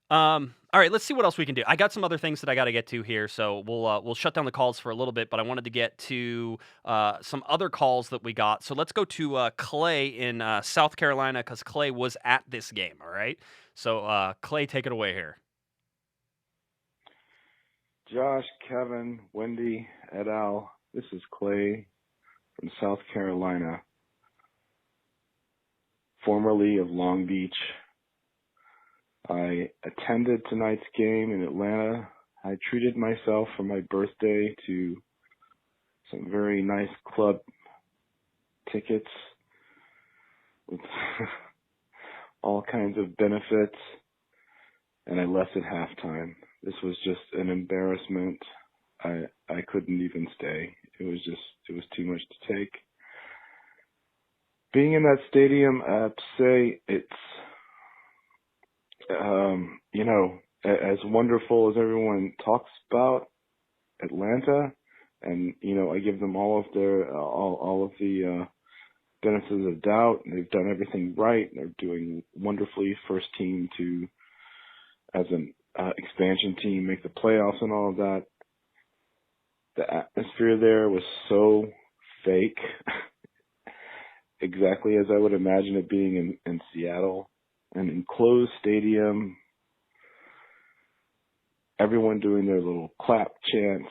All right, let's see what else we can do. I got some other things that I got to get to here, so we'll shut down the calls for a little bit, but I wanted to get to some other calls that we got. So let's go to Clay in South Carolina, because Clay was at this game, all right? So, Clay, take it away here. Josh, Kevin, Wendy, et al., this is Clay from South Carolina, formerly of Long Beach. I attended tonight's game in Atlanta. I treated myself for my birthday to some very nice club tickets with all kinds of benefits, and I left at halftime. This was just an embarrassment. I couldn't even stay. It was too much to take. Being in that stadium, I have to say, it's as wonderful as everyone talks about Atlanta, and I give them all of the benefits of doubt. They've done everything right. They're doing wonderfully. First team to, as an expansion team, make the playoffs and all of that. The atmosphere there was so fake, exactly as I would imagine it being in Seattle. An enclosed stadium, everyone doing their little clap chants.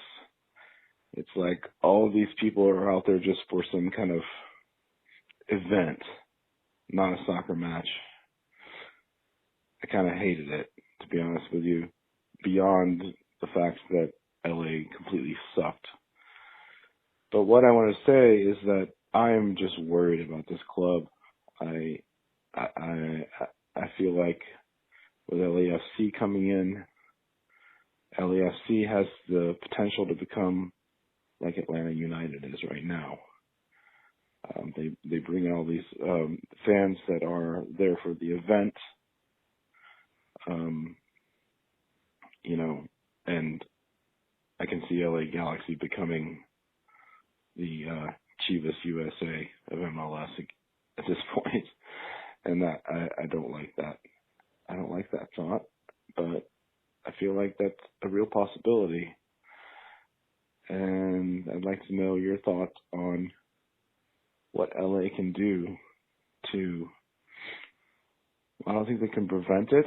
It's like all of these people are out there just for some kind of event, not a soccer match. I kind of hated it, to be honest with you, beyond the fact that LA completely sucked. But what I want to say is that I am just worried about this club. I feel like with LAFC coming in, LAFC has the potential to become like Atlanta United is right now. They bring in all these fans that are there for the event, and I can see LA Galaxy becoming the Chivas USA of MLS at this point, and that I don't like that. I don't like that thought, but I feel like that's a real possibility, and I'd like to know your thoughts on what LA can do to. I don't think they can prevent it,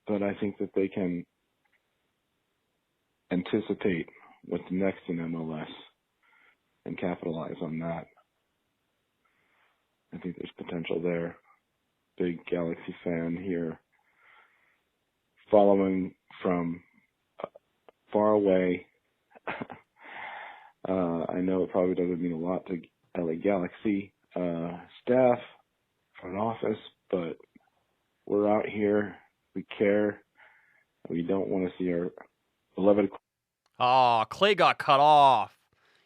but I think that they can anticipate what's next in MLS and capitalize on that. I think there's potential there. Big Galaxy fan here, following from far away. I know it probably doesn't mean a lot to LA Galaxy staff, front office, but we're out here. We care. We don't want to see our beloved. Oh, Clay got cut off.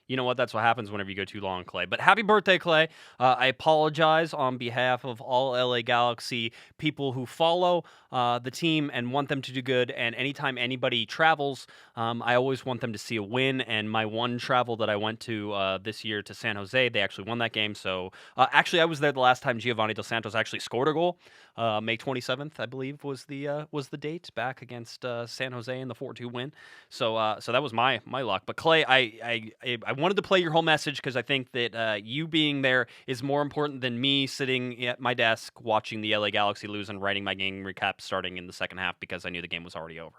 You know what? That's what happens whenever you go too long, Clay. But happy birthday, Clay. I apologize on behalf of all LA Galaxy people who follow the team and want them to do good. And anytime anybody travels, I always want them to see a win. And my one travel that I went to this year to San Jose, they actually won that game. So actually, I was there the last time Giovanni Dos Santos actually scored a goal. May 27th, I believe, was the date back against San Jose in the 4-2 win. So that was my luck. But Clay, I wanted to play your whole message because I think that you being there is more important than me sitting at my desk watching the LA Galaxy lose and writing my game recap starting in the second half because I knew the game was already over.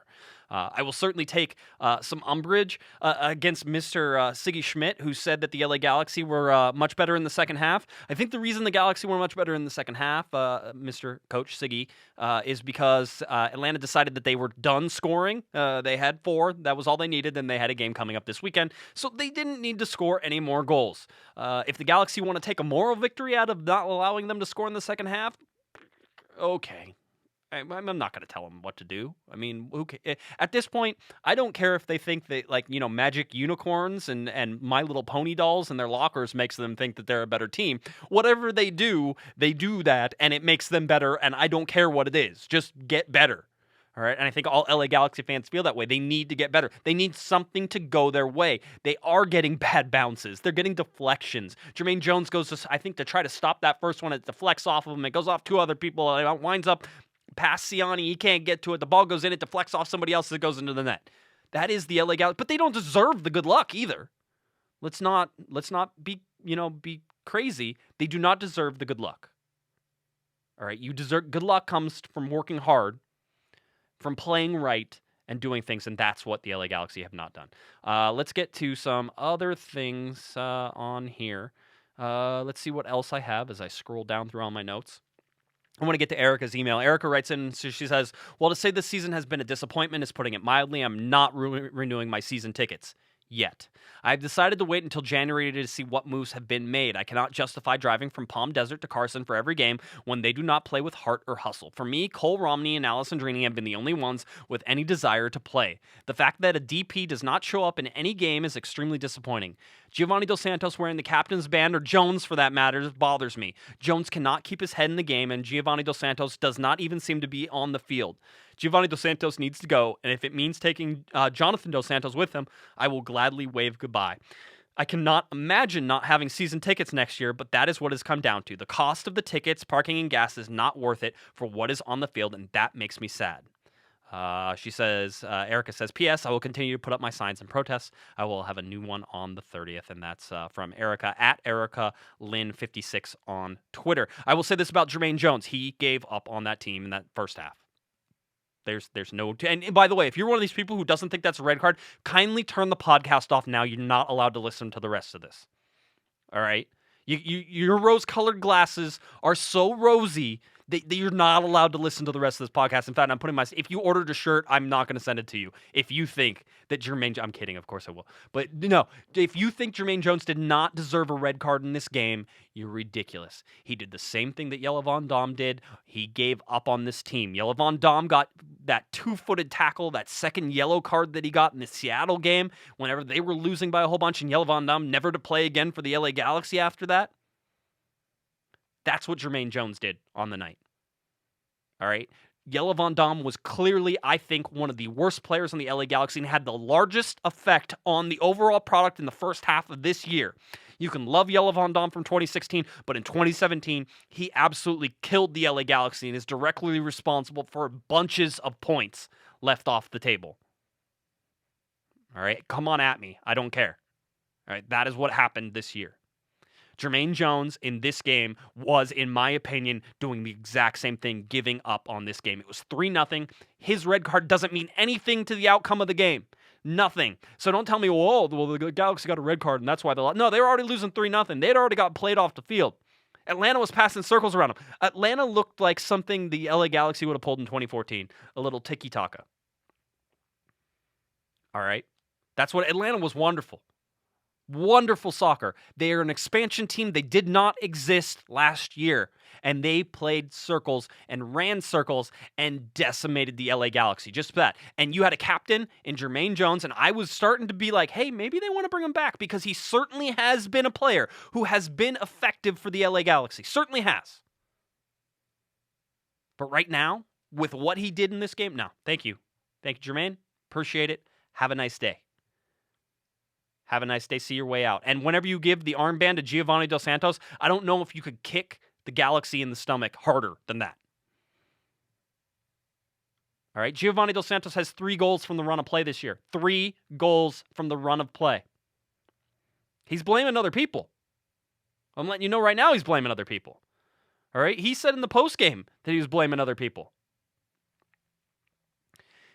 I will certainly take some umbrage against Mr. Siggy Schmidt, who said that the LA Galaxy were much better in the second half. I think the reason the Galaxy were much better in the second half, Mr. Coach Siggy, is because Atlanta decided that they were done scoring. They had 4. That was all they needed, and they had a game coming up this weekend. So they didn't need to score any more goals. If the Galaxy want to take a moral victory out of not allowing them to score in the second half, okay. I'm not going to tell them what to do. I mean, at this point, I don't care if they think that, magic unicorns and My Little Pony dolls in their lockers makes them think that they're a better team. Whatever they do that, and it makes them better, and I don't care what it is. Just get better. All right, and I think all LA Galaxy fans feel that way. They need to get better. They need something to go their way. They are getting bad bounces. They're getting deflections. Jermaine Jones goes to try to stop that first one. It deflects off of him. It goes off 2 other people. And it winds up past Ciani. He can't get to it. The ball goes in. It deflects off somebody else. It goes into the net. That is the LA Galaxy. But they don't deserve the good luck either. Let's not be crazy. They do not deserve the good luck. All right, good luck comes from working hard, from playing right, and doing things, and that's what the LA Galaxy have not done. Let's get to some other things on here. Let's see what else I have as I scroll down through all my notes. I want to get to Erica's email. Erica writes in, so she says, well, to say this season has been a disappointment is putting it mildly. I'm not renewing my season tickets. Yet. I've decided to wait until January to see what moves have been made. I cannot justify driving from Palm Desert to Carson for every game when they do not play with heart or hustle. For me, Cole Romney and Alessandrini have been the only ones with any desire to play. The fact that a DP does not show up in any game is extremely disappointing. Giovanni Dos Santos wearing the captain's band, or Jones for that matter, bothers me. Jones cannot keep his head in the game, and Giovanni Dos Santos does not even seem to be on the field. Giovanni Dos Santos needs to go, and if it means taking Jonathan Dos Santos with him, I will gladly wave goodbye. I cannot imagine not having season tickets next year, but that is what it's come down to. The cost of the tickets, parking, and gas is not worth it for what is on the field, and that makes me sad. She says, Erica says, P.S. I will continue to put up my signs and protests. I will have a new one on the 30th, and that's from Erica, at Erica Lynn56 on Twitter. I will say this about Jermaine Jones. He gave up on that team in that first half. There's no... And by the way, if you're one of these people who doesn't think that's a red card, kindly turn the podcast off now. You're not allowed to listen to the rest of this. All right? Your rose-colored glasses are so rosy that you're not allowed to listen to the rest of this podcast. In fact, I'm putting if you ordered a shirt, I'm not going to send it to you. If you think that Jermaine... I'm kidding, of course I will. But no, if you think Jermaine Jones did not deserve a red card in this game, you're ridiculous. He did the same thing that Jelle Van Dam did. He gave up on this team. Jelle Van Dam got that two-footed tackle, that second yellow card that he got in the Seattle game whenever they were losing by a whole bunch, and Jelle Van Dam never to play again for the LA Galaxy after that. That's what Jermaine Jones did on the night. All right? Jelle Van Dam was clearly, I think, one of the worst players in the LA Galaxy and had the largest effect on the overall product in the first half of this year. You can love Jelle Van Damme from 2016, but in 2017, he absolutely killed the LA Galaxy and is directly responsible for bunches of points left off the table. All right, come on at me. I don't care. All right, that is what happened this year. Jermaine Jones in this game was, in my opinion, doing the exact same thing, giving up on this game. It was 3-0. His red card doesn't mean anything to the outcome of the game. Nothing. So don't tell me, well, the Galaxy got a red card and that's why they lost. No, they were already losing 3-0. They had already got played off the field. Atlanta was passing circles around them. Atlanta looked like something the LA Galaxy would have pulled in 2014. A little tiki-taka. All right? That's what Atlanta was wonderful. Wonderful soccer. They are an expansion team. They did not exist last year. And they played circles and ran circles and decimated the LA Galaxy. Just that. And you had a captain in Jermaine Jones, and I was starting to be like, hey, maybe they want to bring him back because he certainly has been a player who has been effective for the LA Galaxy. Certainly has. But right now, with what he did in this game, no. Thank you. Thank you, Jermaine. Appreciate it. Have a nice day. Have a nice day. See your way out. And whenever you give the armband to Giovanni Dos Santos, I don't know if you could kick the Galaxy in the stomach harder than that. All right, Giovanni Dos Santos has 3 goals from the run of play this year. 3 goals from the run of play. He's blaming other people. I'm letting you know right now he's blaming other people. All right, he said in the postgame that he was blaming other people.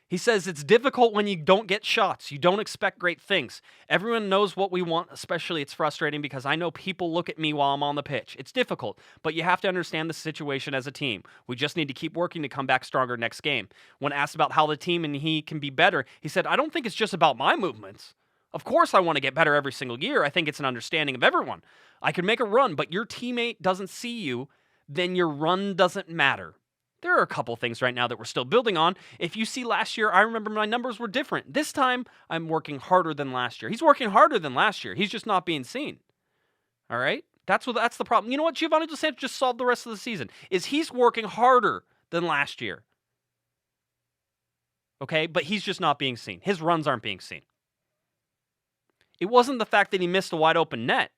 He says it's difficult when you don't get shots. You don't expect great things. Everyone knows what we want, especially it's frustrating because I know people look at me while I'm on the pitch. It's difficult, but you have to understand the situation as a team. We just need to keep working to come back stronger next game. When asked about how the team and he can be better, he said, I don't think it's just about my movements. Of course I want to get better every single year. I think it's an understanding of everyone. I can make a run, but your teammate doesn't see you, then your run doesn't matter. There are a couple things right now that we're still building on. If you see last year, I remember my numbers were different. This time, I'm working harder than last year. He's working harder than last year. He's just not being seen. All right? That's the problem. You know what? Giovanni Dos Santos just solved the rest of the season, is he's working harder than last year. Okay? But he's just not being seen. His runs aren't being seen. It wasn't the fact that he missed a wide open net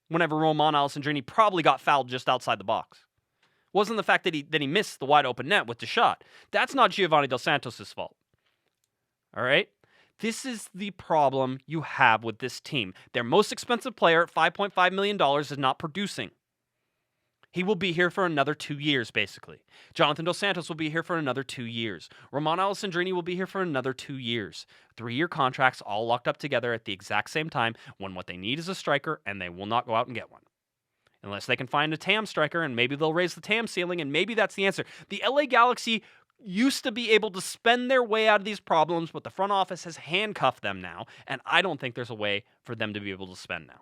whenever Roman Alessandrini probably got fouled just outside the box. Wasn't the fact that he missed the wide open net with the shot. That's not Giovanni Dos Santos' fault. All right? This is the problem you have with this team. Their most expensive player at $5.5 million is not producing. He will be here for another 2 years, basically. Jonathan Dos Santos will be here for another 2 years. Roman Alessandrini will be here for another 2 years. 3-year contracts all locked up together at the exact same time when what they need is a striker, and they will not go out and get one. Unless they can find a TAM striker, and maybe they'll raise the TAM ceiling, and maybe that's the answer. The LA Galaxy used to be able to spend their way out of these problems, but the front office has handcuffed them now, and I don't think there's a way for them to be able to spend now.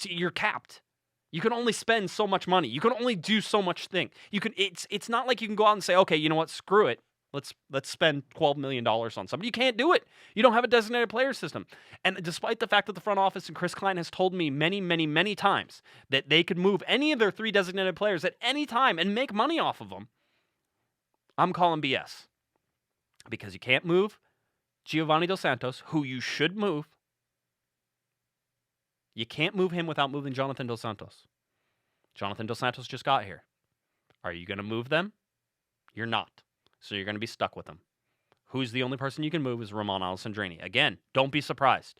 You're capped. You can only spend so much money. You can only do so much thing. It's not like you can go out and say, okay, you know what, screw it. Let's spend $12 million on somebody. You can't do it. You don't have a designated player system. And despite the fact that the front office and Chris Klein has told me many, many, many times that they could move any of their 3 designated players at any time and make money off of them, I'm calling BS. Because you can't move Giovanni Dos Santos, who you should move. You can't move him without moving Jonathan Dos Santos. Jonathan Dos Santos just got here. Are you going to move them? You're not. So you're going to be stuck with them. Who's the only person you can move is Roman Alessandrini. Again, don't be surprised.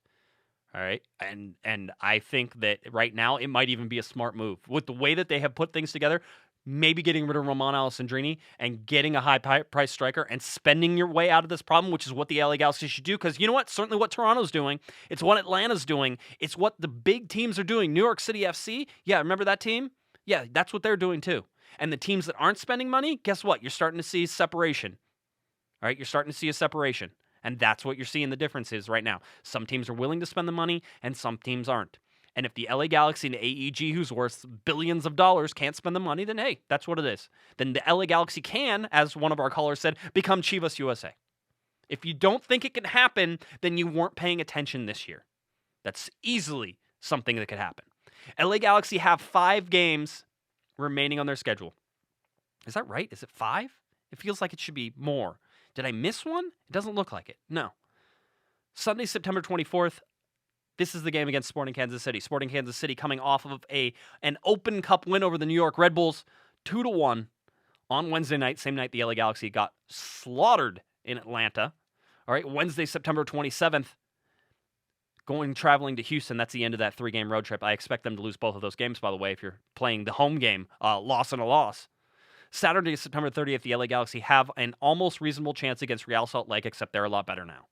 All right? And I think that right now it might even be a smart move. With the way that they have put things together, maybe getting rid of Roman Alessandrini and getting a high-price striker and spending your way out of this problem, which is what the LA Galaxy should do. Because you know what? Certainly what Toronto's doing. It's what Atlanta's doing. It's what the big teams are doing. New York City FC, yeah, remember that team? Yeah, that's what they're doing too. And the teams that aren't spending money, guess what? You're starting to see separation. All right, you're starting to see a separation. And that's what you're seeing the difference is right now. Some teams are willing to spend the money, and some teams aren't. And if the LA Galaxy and AEG, who's worth billions of dollars, can't spend the money, then hey, that's what it is. Then the LA Galaxy can, as one of our callers said, become Chivas USA. If you don't think it can happen, then you weren't paying attention this year. That's easily something that could happen. LA Galaxy have 5 games remaining on their schedule. Is that right? Is it 5? It feels like it should be more. Did I miss one? It doesn't look like it. No. Sunday, September 24th, This is the game against Sporting Kansas City. Sporting Kansas City coming off of an Open Cup win over the New York Red Bulls, 2-1 on Wednesday night. Same night the LA Galaxy got slaughtered in Atlanta. All right, Wednesday, September 27th, traveling to Houston. That's the end of that 3-game road trip. I expect them to lose both of those games, by the way, if you're playing the home game, loss and a loss. Saturday, September 30th, the LA Galaxy have an almost reasonable chance against Real Salt Lake, except they're a lot better now.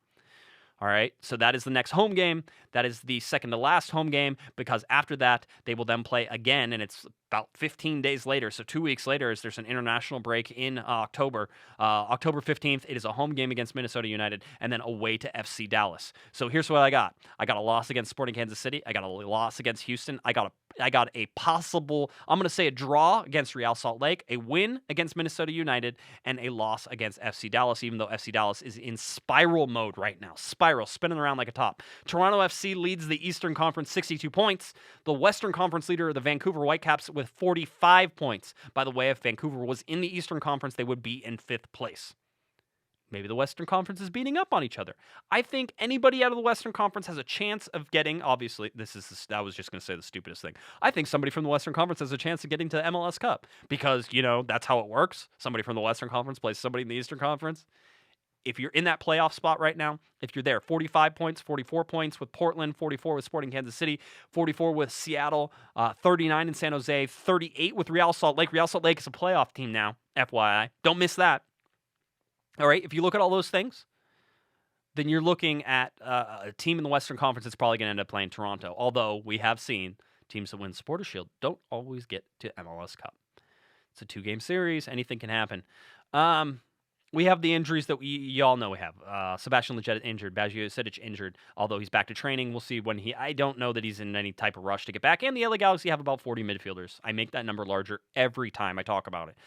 All right, so that is the next home game. That is the second to last home game, because after that, they will then play again, and it's about 15 days later, so 2 weeks later, as there's an international break in October. October 15th, it is a home game against Minnesota United, and then away to FC Dallas. So here's what I got. I got a loss against Sporting Kansas City. I got a loss against Houston. I got a possible, I'm going to say a draw against Real Salt Lake, a win against Minnesota United, and a loss against FC Dallas, even though FC Dallas is in spiral mode right now. Spiral, spinning around like a top. Toronto FC leads the Eastern Conference 62 points. The Western Conference leader, the Vancouver Whitecaps, with 45 points. By the way, if Vancouver was in the Eastern Conference, they would be in 5th place. Maybe the Western Conference is beating up on each other. I think anybody out of the Western Conference has a chance of getting, obviously, I was just going to say the stupidest thing. I think somebody from the Western Conference has a chance of getting to the MLS Cup because, that's how it works. Somebody from the Western Conference plays somebody in the Eastern Conference. If you're in that playoff spot right now, if you're there, 45 points, 44 points with Portland, 44 with Sporting Kansas City, 44 with Seattle, 39 in San Jose, 38 with Real Salt Lake. Real Salt Lake is a playoff team now, FYI. Don't miss that. All right, if you look at all those things, then you're looking at a team in the Western Conference that's probably going to end up playing Toronto, although we have seen teams that win Supporters Shield don't always get to MLS Cup. It's a 2-game series. Anything can happen. We have the injuries that you all know we have. Sebastian Lletget injured. Baggio Sidic injured, although he's back to training. We'll see when I don't know that he's in any type of rush to get back. And the LA Galaxy have about 40 midfielders. I make that number larger every time I talk about it.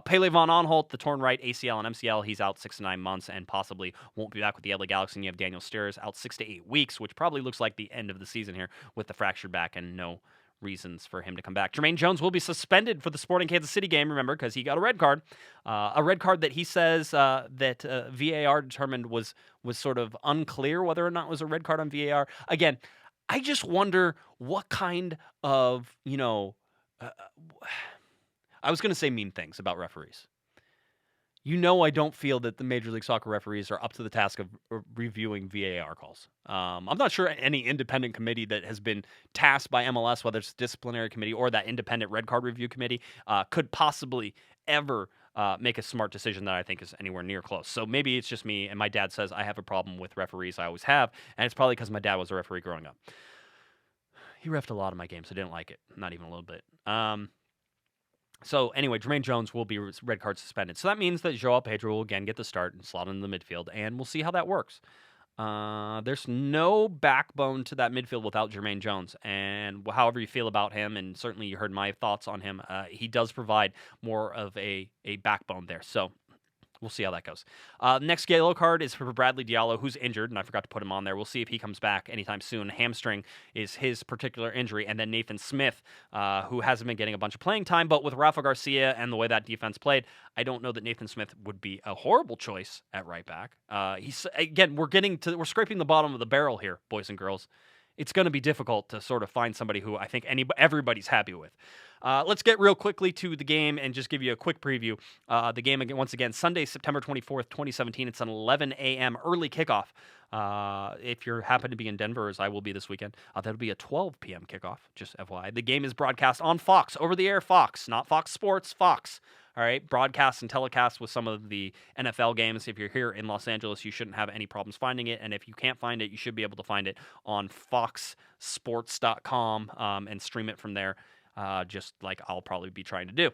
Pele Van Aanholt, the torn right ACL and MCL, he's out 6 to 9 months and possibly won't be back with the LA Galaxy. And you have Daniel Steers out 6 to 8 weeks, which probably looks like the end of the season here with the fractured back and no reasons for him to come back. Jermaine Jones will be suspended for the Sporting Kansas City game, remember, because he got a red card. A red card that he says that VAR determined was sort of unclear whether or not it was a red card on VAR. Again, I just wonder what kind of, I was going to say mean things about referees. I don't feel that the Major League Soccer referees are up to the task of reviewing VAR calls. I'm not sure any independent committee that has been tasked by MLS, whether it's disciplinary committee or that independent red card review committee, could possibly ever make a smart decision that I think is anywhere near close. So maybe it's just me, and my dad says I have a problem with referees. I always have, and it's probably because my dad was a referee growing up. He reffed a lot of my games. I didn't like it, not even a little bit. So anyway, Jermaine Jones will be red card suspended. So that means that João Pedro will again get the start and slot into the midfield, and we'll see how that works. There's no backbone to that midfield without Jermaine Jones, and however you feel about him, and certainly you heard my thoughts on him, he does provide more of a backbone there. So we'll see how that goes. Next yellow card is for Bradley Diallo, who's injured, and I forgot to put him on there. We'll see if he comes back anytime soon. Hamstring is his particular injury. And then Nathan Smith, who hasn't been getting a bunch of playing time, but with Rafa Garcia and the way that defense played, I don't know that Nathan Smith would be a horrible choice at right back. We're scraping the bottom of the barrel here, boys and girls. It's going to be difficult to sort of find somebody who I think everybody's happy with. Let's get real quickly to the game and just give you a quick preview. The game, once again, Sunday, September 24th, 2017. It's an 11 a.m. early kickoff. If you happen to be in Denver, as I will be this weekend, that'll be a 12 p.m. kickoff, just FYI. The game is broadcast on Fox, over-the-air Fox, not Fox Sports, Fox. All right, broadcast and telecast with some of the NFL games. If you're here in Los Angeles, you shouldn't have any problems finding it. And if you can't find it, you should be able to find it on foxsports.com and stream it from there, just like I'll probably be trying to do.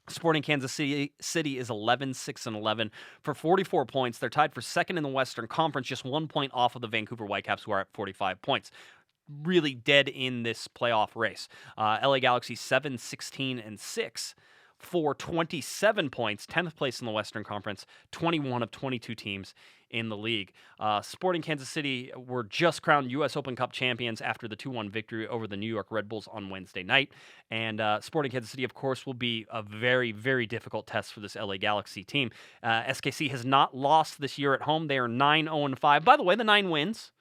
Sporting Kansas City is 11-6-11 for 44 points. They're tied for second in the Western Conference, just 1 point off of the Vancouver Whitecaps, who are at 45 points. Really dead in this playoff race. LA Galaxy 7-16-6. For 27 points, 10th place in the Western Conference, 21 of 22 teams in the league. Sporting Kansas City were just crowned U.S. Open Cup champions after the 2-1 victory over the New York Red Bulls on Wednesday night. And Sporting Kansas City, of course, will be a very, very difficult test for this LA Galaxy team. SKC has not lost this year at home. They are 9-0-5. By the way, the 9 wins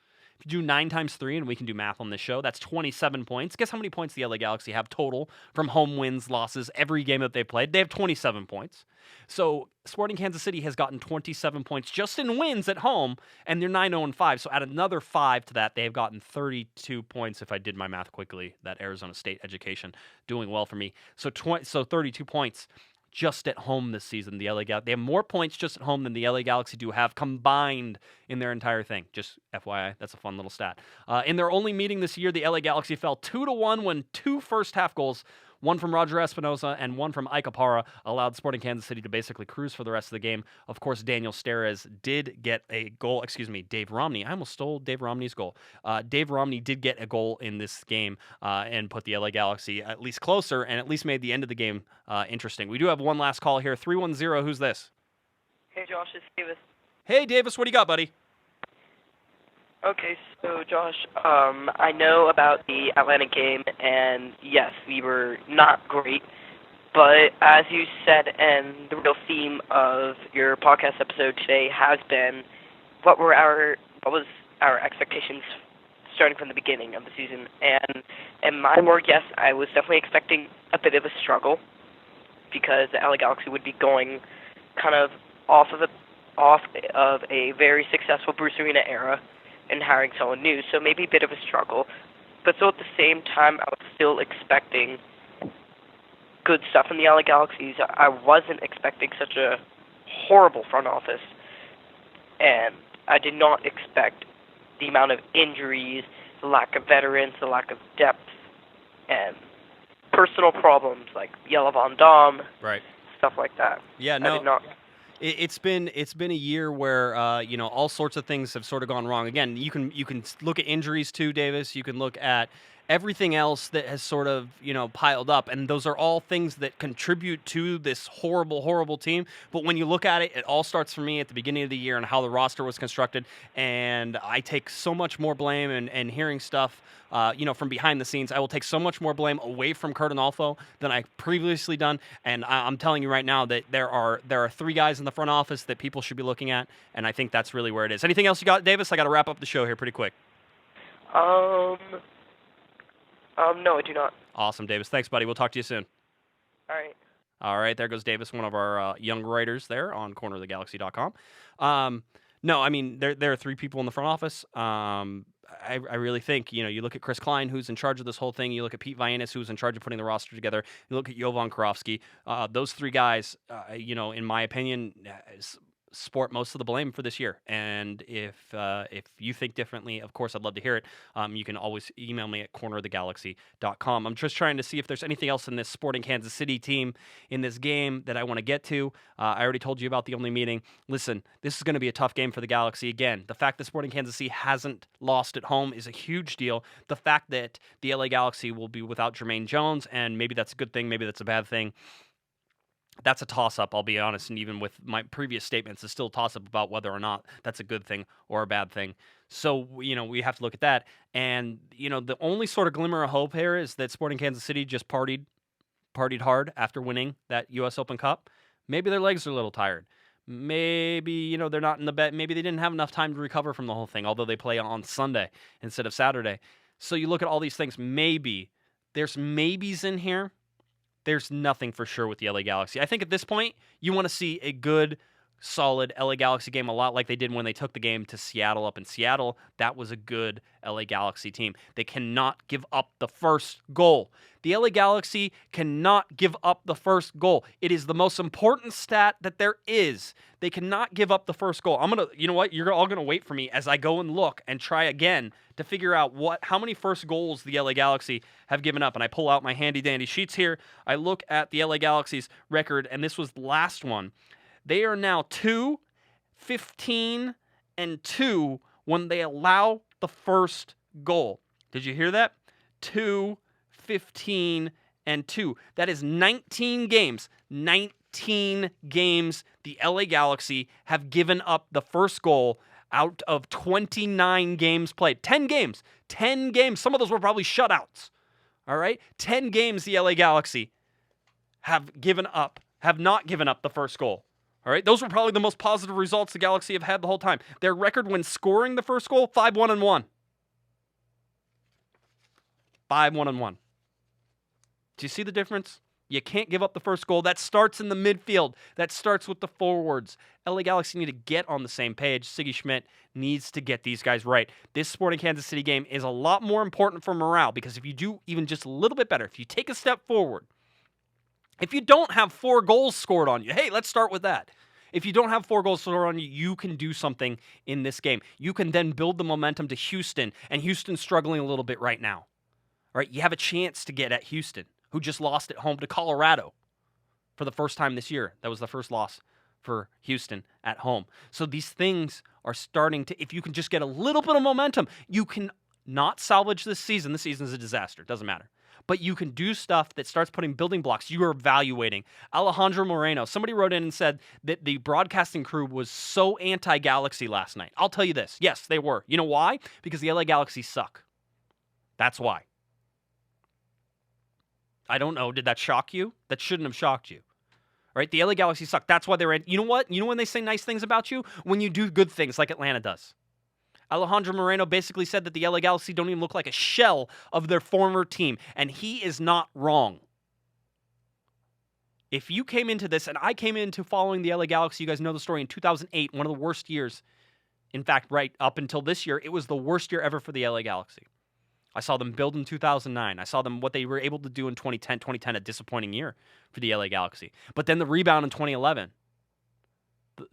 Do 9 times 3, and we can do math on this show. That's 27 points. Guess how many points the LA Galaxy have total from home wins, losses, every game that they've played? They have 27 points. So Sporting Kansas City has gotten 27 points just in wins at home, and they're 9-0-5. So add another 5 to that, they have gotten 32 points, if I did my math quickly. That Arizona State education doing well for me. So 32 points just at home this season. The LA Galaxy, they have more points just at home than the LA Galaxy do have combined in their entire thing. Just FYI, that's a fun little stat. In their only meeting this year, the LA Galaxy fell 2-1 when 2 first-half goals, one from Roger Espinoza and one from Ike Opara, allowed Sporting Kansas City to basically cruise for the rest of the game. Of course, Daniel Steres did get a goal. Dave Romney. I almost stole Dave Romney's goal. Dave Romney did get a goal in this game and put the LA Galaxy at least closer and at least made the end of the game interesting. We do have one last call here. 310, who's this? Hey, Josh, it's Davis. Hey, Davis, what do you got, buddy? Okay, so Josh, I know about the Atlanta game, and yes, we were not great, but as you said, and the real theme of your podcast episode today has been, what was our expectations starting from the beginning of the season? And my word, yes, I was definitely expecting a bit of a struggle, because the LA Galaxy would be going kind of off of a very successful Bruce Arena era, and hiring someone new, so maybe a bit of a struggle. But so at the same time, I was still expecting good stuff from the LA Galaxies. I wasn't expecting such a horrible front office, and I did not expect the amount of injuries, the lack of veterans, the lack of depth, and personal problems like Jelle Van Dam, right, stuff like that. Yeah, no. I did not. It's been a year where all sorts of things have sort of gone wrong. Again, you can look at injuries too, Davis. You can look at everything else that has sort of piled up, and those are all things that contribute to this horrible team. But when you look at it, it all starts for me at the beginning of the year and how the roster was constructed. And I take so much more blame and hearing stuff from behind the scenes. I will take so much more blame away from Kurt Onalfo than I've previously done. And I'm telling you right now that there are 3 guys in the front office that people should be looking at, and I think that's really where it is. Anything else you got, Davis? I got to wrap up the show here pretty quick. No, I do not. Awesome, Davis. Thanks, buddy. We'll talk to you soon. All right. All right, there goes Davis, one of our young writers there on cornerofthegalaxy.com. No, I mean, there are 3 people in the front office. I really think, you look at Chris Klein, who's in charge of this whole thing. You look at Pete Vianis, who's in charge of putting the roster together. You look at Jovan Karofsky. Those 3 guys, in my opinion, sport most of the blame for this year. And if you think differently, of course, I'd love to hear it. You can always email me at cornerofthegalaxy.com. I'm just trying to see if there's anything else in this Sporting Kansas City team in this game that I want to get to. I already told you about the only meeting. Listen, this is going to be a tough game for the Galaxy. Again, the fact that Sporting Kansas City hasn't lost at home is a huge deal. The fact that the LA Galaxy will be without Jermaine Jones, and maybe that's a good thing, maybe that's a bad thing, that's a toss-up, I'll be honest, and even with my previous statements, it's still a toss-up about whether or not that's a good thing or a bad thing. So, we have to look at that. And, the only sort of glimmer of hope here is that Sporting Kansas City just partied hard after winning that U.S. Open Cup. Maybe their legs are a little tired. Maybe, they're not in the bed. Maybe they didn't have enough time to recover from the whole thing, although they play on Sunday instead of Saturday. So you look at all these things. Maybe. There's maybes in here. There's nothing for sure with the LA Galaxy. I think at this point, you want to see a good, solid LA Galaxy game, a lot like they did when they took the game to Seattle up in Seattle. That was a good LA Galaxy team. They cannot give up the first goal. The LA Galaxy cannot give up the first goal. It is the most important stat that there is. They cannot give up the first goal. You know what? You're all going to wait for me as I go and look and try again to figure out how many first goals the LA Galaxy have given up. And I pull out my handy dandy sheets here. I look at the LA Galaxy's record, and this was the last one. They are now 2-15-2 when they allow the first goal. Did you hear that? 2-15-2. That is 19 games. 19 games the LA Galaxy have given up the first goal out of 29 games played. 10 games. 10 games. Some of those were probably shutouts. All right? 10 games the LA Galaxy have not given up the first goal. All right? Those were probably the most positive results the Galaxy have had the whole time. Their record when scoring the first goal, 5-1-1. 5-1-1. Do you see the difference? You can't give up the first goal. That starts in the midfield. That starts with the forwards. LA Galaxy need to get on the same page. Siggy Schmidt needs to get these guys right. This Sporting Kansas City game is a lot more important for morale because if you do even just a little bit better, if you take a step forward, if you don't have 4 goals scored on you, hey, let's start with that. If you don't have 4 goals scored on you, you can do something in this game. You can then build the momentum to Houston, and Houston's struggling a little bit right now. All right, you have a chance to get at Houston, who just lost at home to Colorado for the first time this year. That was the first loss for Houston at home. So these things are starting to, if you can just get a little bit of momentum, you can not salvage this season. The season is a disaster. It doesn't matter. But you can do stuff that starts putting building blocks. You are evaluating. Alejandro Moreno, somebody wrote in and said that the broadcasting crew was so anti-Galaxy last night. I'll tell you this. Yes, they were. You know why? Because the LA Galaxy suck. That's why. I don't know. Did that shock you? That shouldn't have shocked you. All right? The LA Galaxy suck. That's why they're in. You know what? You know when they say nice things about you? When you do good things like Atlanta does. Alejandro Moreno basically said that the LA Galaxy don't even look like a shell of their former team, and he is not wrong. If you came into this, and I came into following the LA Galaxy, you guys know the story, in 2008, one of the worst years. In fact, right up until this year, it was the worst year ever for the LA Galaxy. I saw them build in 2009. I saw them what they were able to do in 2010. 2010, a disappointing year for the LA Galaxy. But then the rebound in 2011.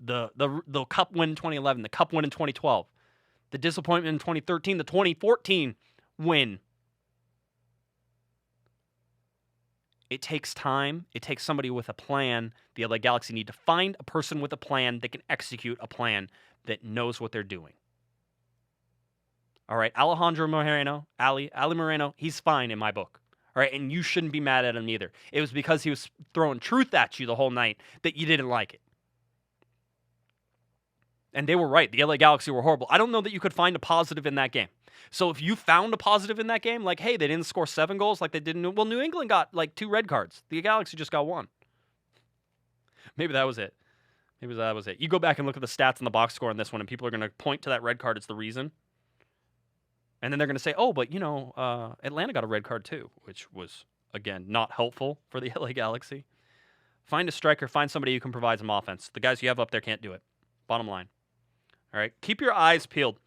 The Cup win in 2011. The Cup win in 2012. The disappointment in 2013. The 2014 win. It takes time. It takes somebody with a plan. The LA Galaxy need to find a person with a plan that can execute a plan that knows what they're doing. All right, Alejandro Moreno, Ali Moreno, he's fine in my book. All right, and you shouldn't be mad at him either. It was because he was throwing truth at you the whole night that you didn't like it. And they were right. The LA Galaxy were horrible. I don't know that you could find a positive in that game. So if you found a positive in that game, like, hey, they didn't score 7 goals like they did in... Well, New England got, like, 2 red cards. The Galaxy just got 1. Maybe that was it. Maybe that was it. You go back and look at the stats in the box score on this one, and people are going to point to that red card as the reason. And then they're going to say, oh, but, you know, Atlanta got a red card too, which was, again, not helpful for the LA Galaxy. Find a striker. Find somebody who can provide some offense. The guys you have up there can't do it. Bottom line. All right? Keep your eyes peeled.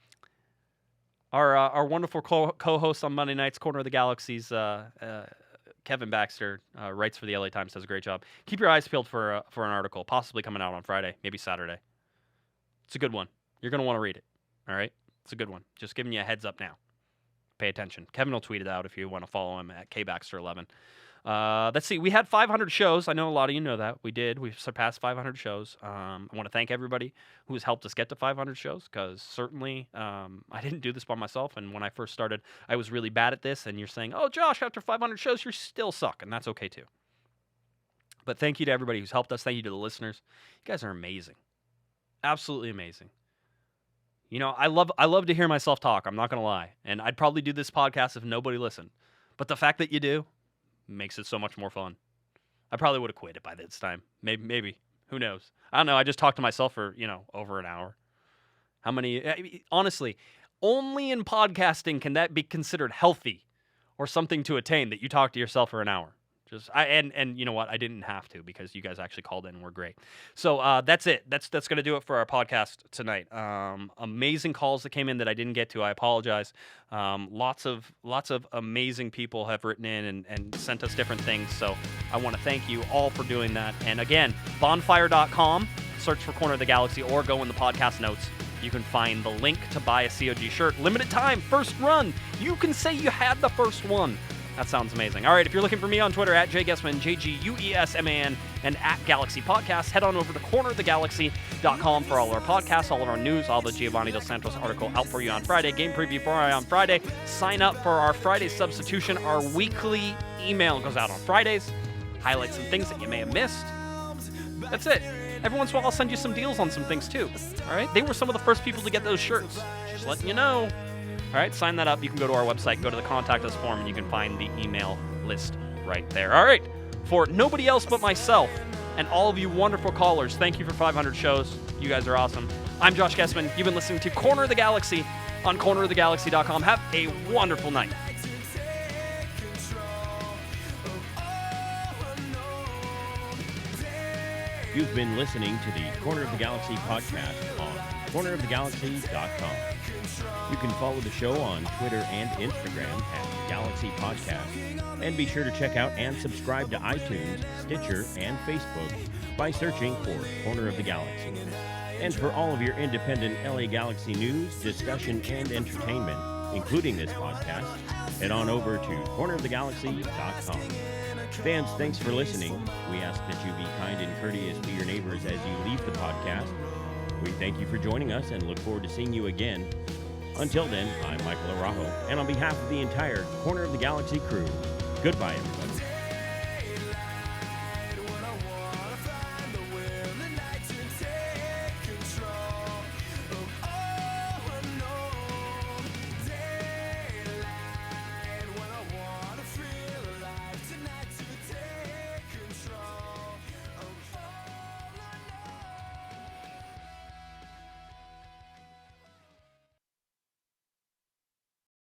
Our wonderful co-host on Monday nights, Corner of the Galaxy's Kevin Baxter, writes for the LA Times, does a great job. Keep your eyes peeled for an article, possibly coming out on Friday, maybe Saturday. It's a good one. You're going to want to read it. All right? It's a good one. Just giving you a heads up now. Pay attention. Kevin will tweet it out if you want to follow him at kbaxter11. Let's see. We had 500 shows. I know a lot of you know that. We did. We've surpassed 500 shows. I want to thank everybody who has helped us get to 500 shows because certainly I didn't do this by myself. And when I first started, I was really bad at this. And you're saying, oh, Josh, after 500 shows, you still suck. And that's okay, too. But thank you to everybody who's helped us. Thank you to the listeners. You guys are amazing. Absolutely amazing. You know, I love to hear myself talk. I'm not going to lie. And I'd probably do this podcast if nobody listened. But the fact that you do makes it so much more fun. I probably would have quit it by this time. Maybe. Who knows? I don't know. I just talked to myself for, over an hour. How many? Honestly, only in podcasting can that be considered healthy or something to attain that you talk to yourself for an hour. And you know what? I didn't have to because you guys actually called in and were great. So that's it. That's going to do it for our podcast tonight. Amazing calls that came in that I didn't get to. I apologize. Lots of amazing people have written in and sent us different things. So I want to thank you all for doing that. And again, bonfire.com, search for Corner of the Galaxy or go in the podcast notes. You can find the link to buy a CoG shirt. Limited time, first run. You can say you had the first one. That sounds amazing. All right, if you're looking for me on Twitter, at JGuesman, JGUESMAN, and at Galaxy Podcast, head on over to cornerofthegalaxy.com for all our podcasts, all of our news, all the Giovanni Dos Santos article out for you on Friday, game preview for you on Friday. Sign up for our Friday substitution. Our weekly email goes out on Fridays. Highlight some things that you may have missed. That's it. Every once in a while, I'll send you some deals on some things, too. All right? They were some of the first people to get those shirts. Just letting you know. All right, sign that up. You can go to our website, go to the Contact Us form, and you can find the email list right there. All right, for nobody else but myself and all of you wonderful callers, thank you for 500 shows. You guys are awesome. I'm Josh Guesman. You've been listening to Corner of the Galaxy on cornerofthegalaxy.com. Have a wonderful night. You've been listening to the Corner of the Galaxy podcast on cornerofthegalaxy.com. You can follow the show on Twitter and Instagram at Galaxy Podcast. And be sure to check out and subscribe to iTunes, Stitcher, and Facebook by searching for Corner of the Galaxy. And for all of your independent LA Galaxy news, discussion, and entertainment, including this podcast, head on over to cornerofthegalaxy.com. Fans, thanks for listening. We ask that you be kind and courteous to your neighbors as you leave the podcast. We thank you for joining us and look forward to seeing you again. Until then, I'm Michael Araujo, and on behalf of the entire Corner of the Galaxy crew, goodbye, everybody.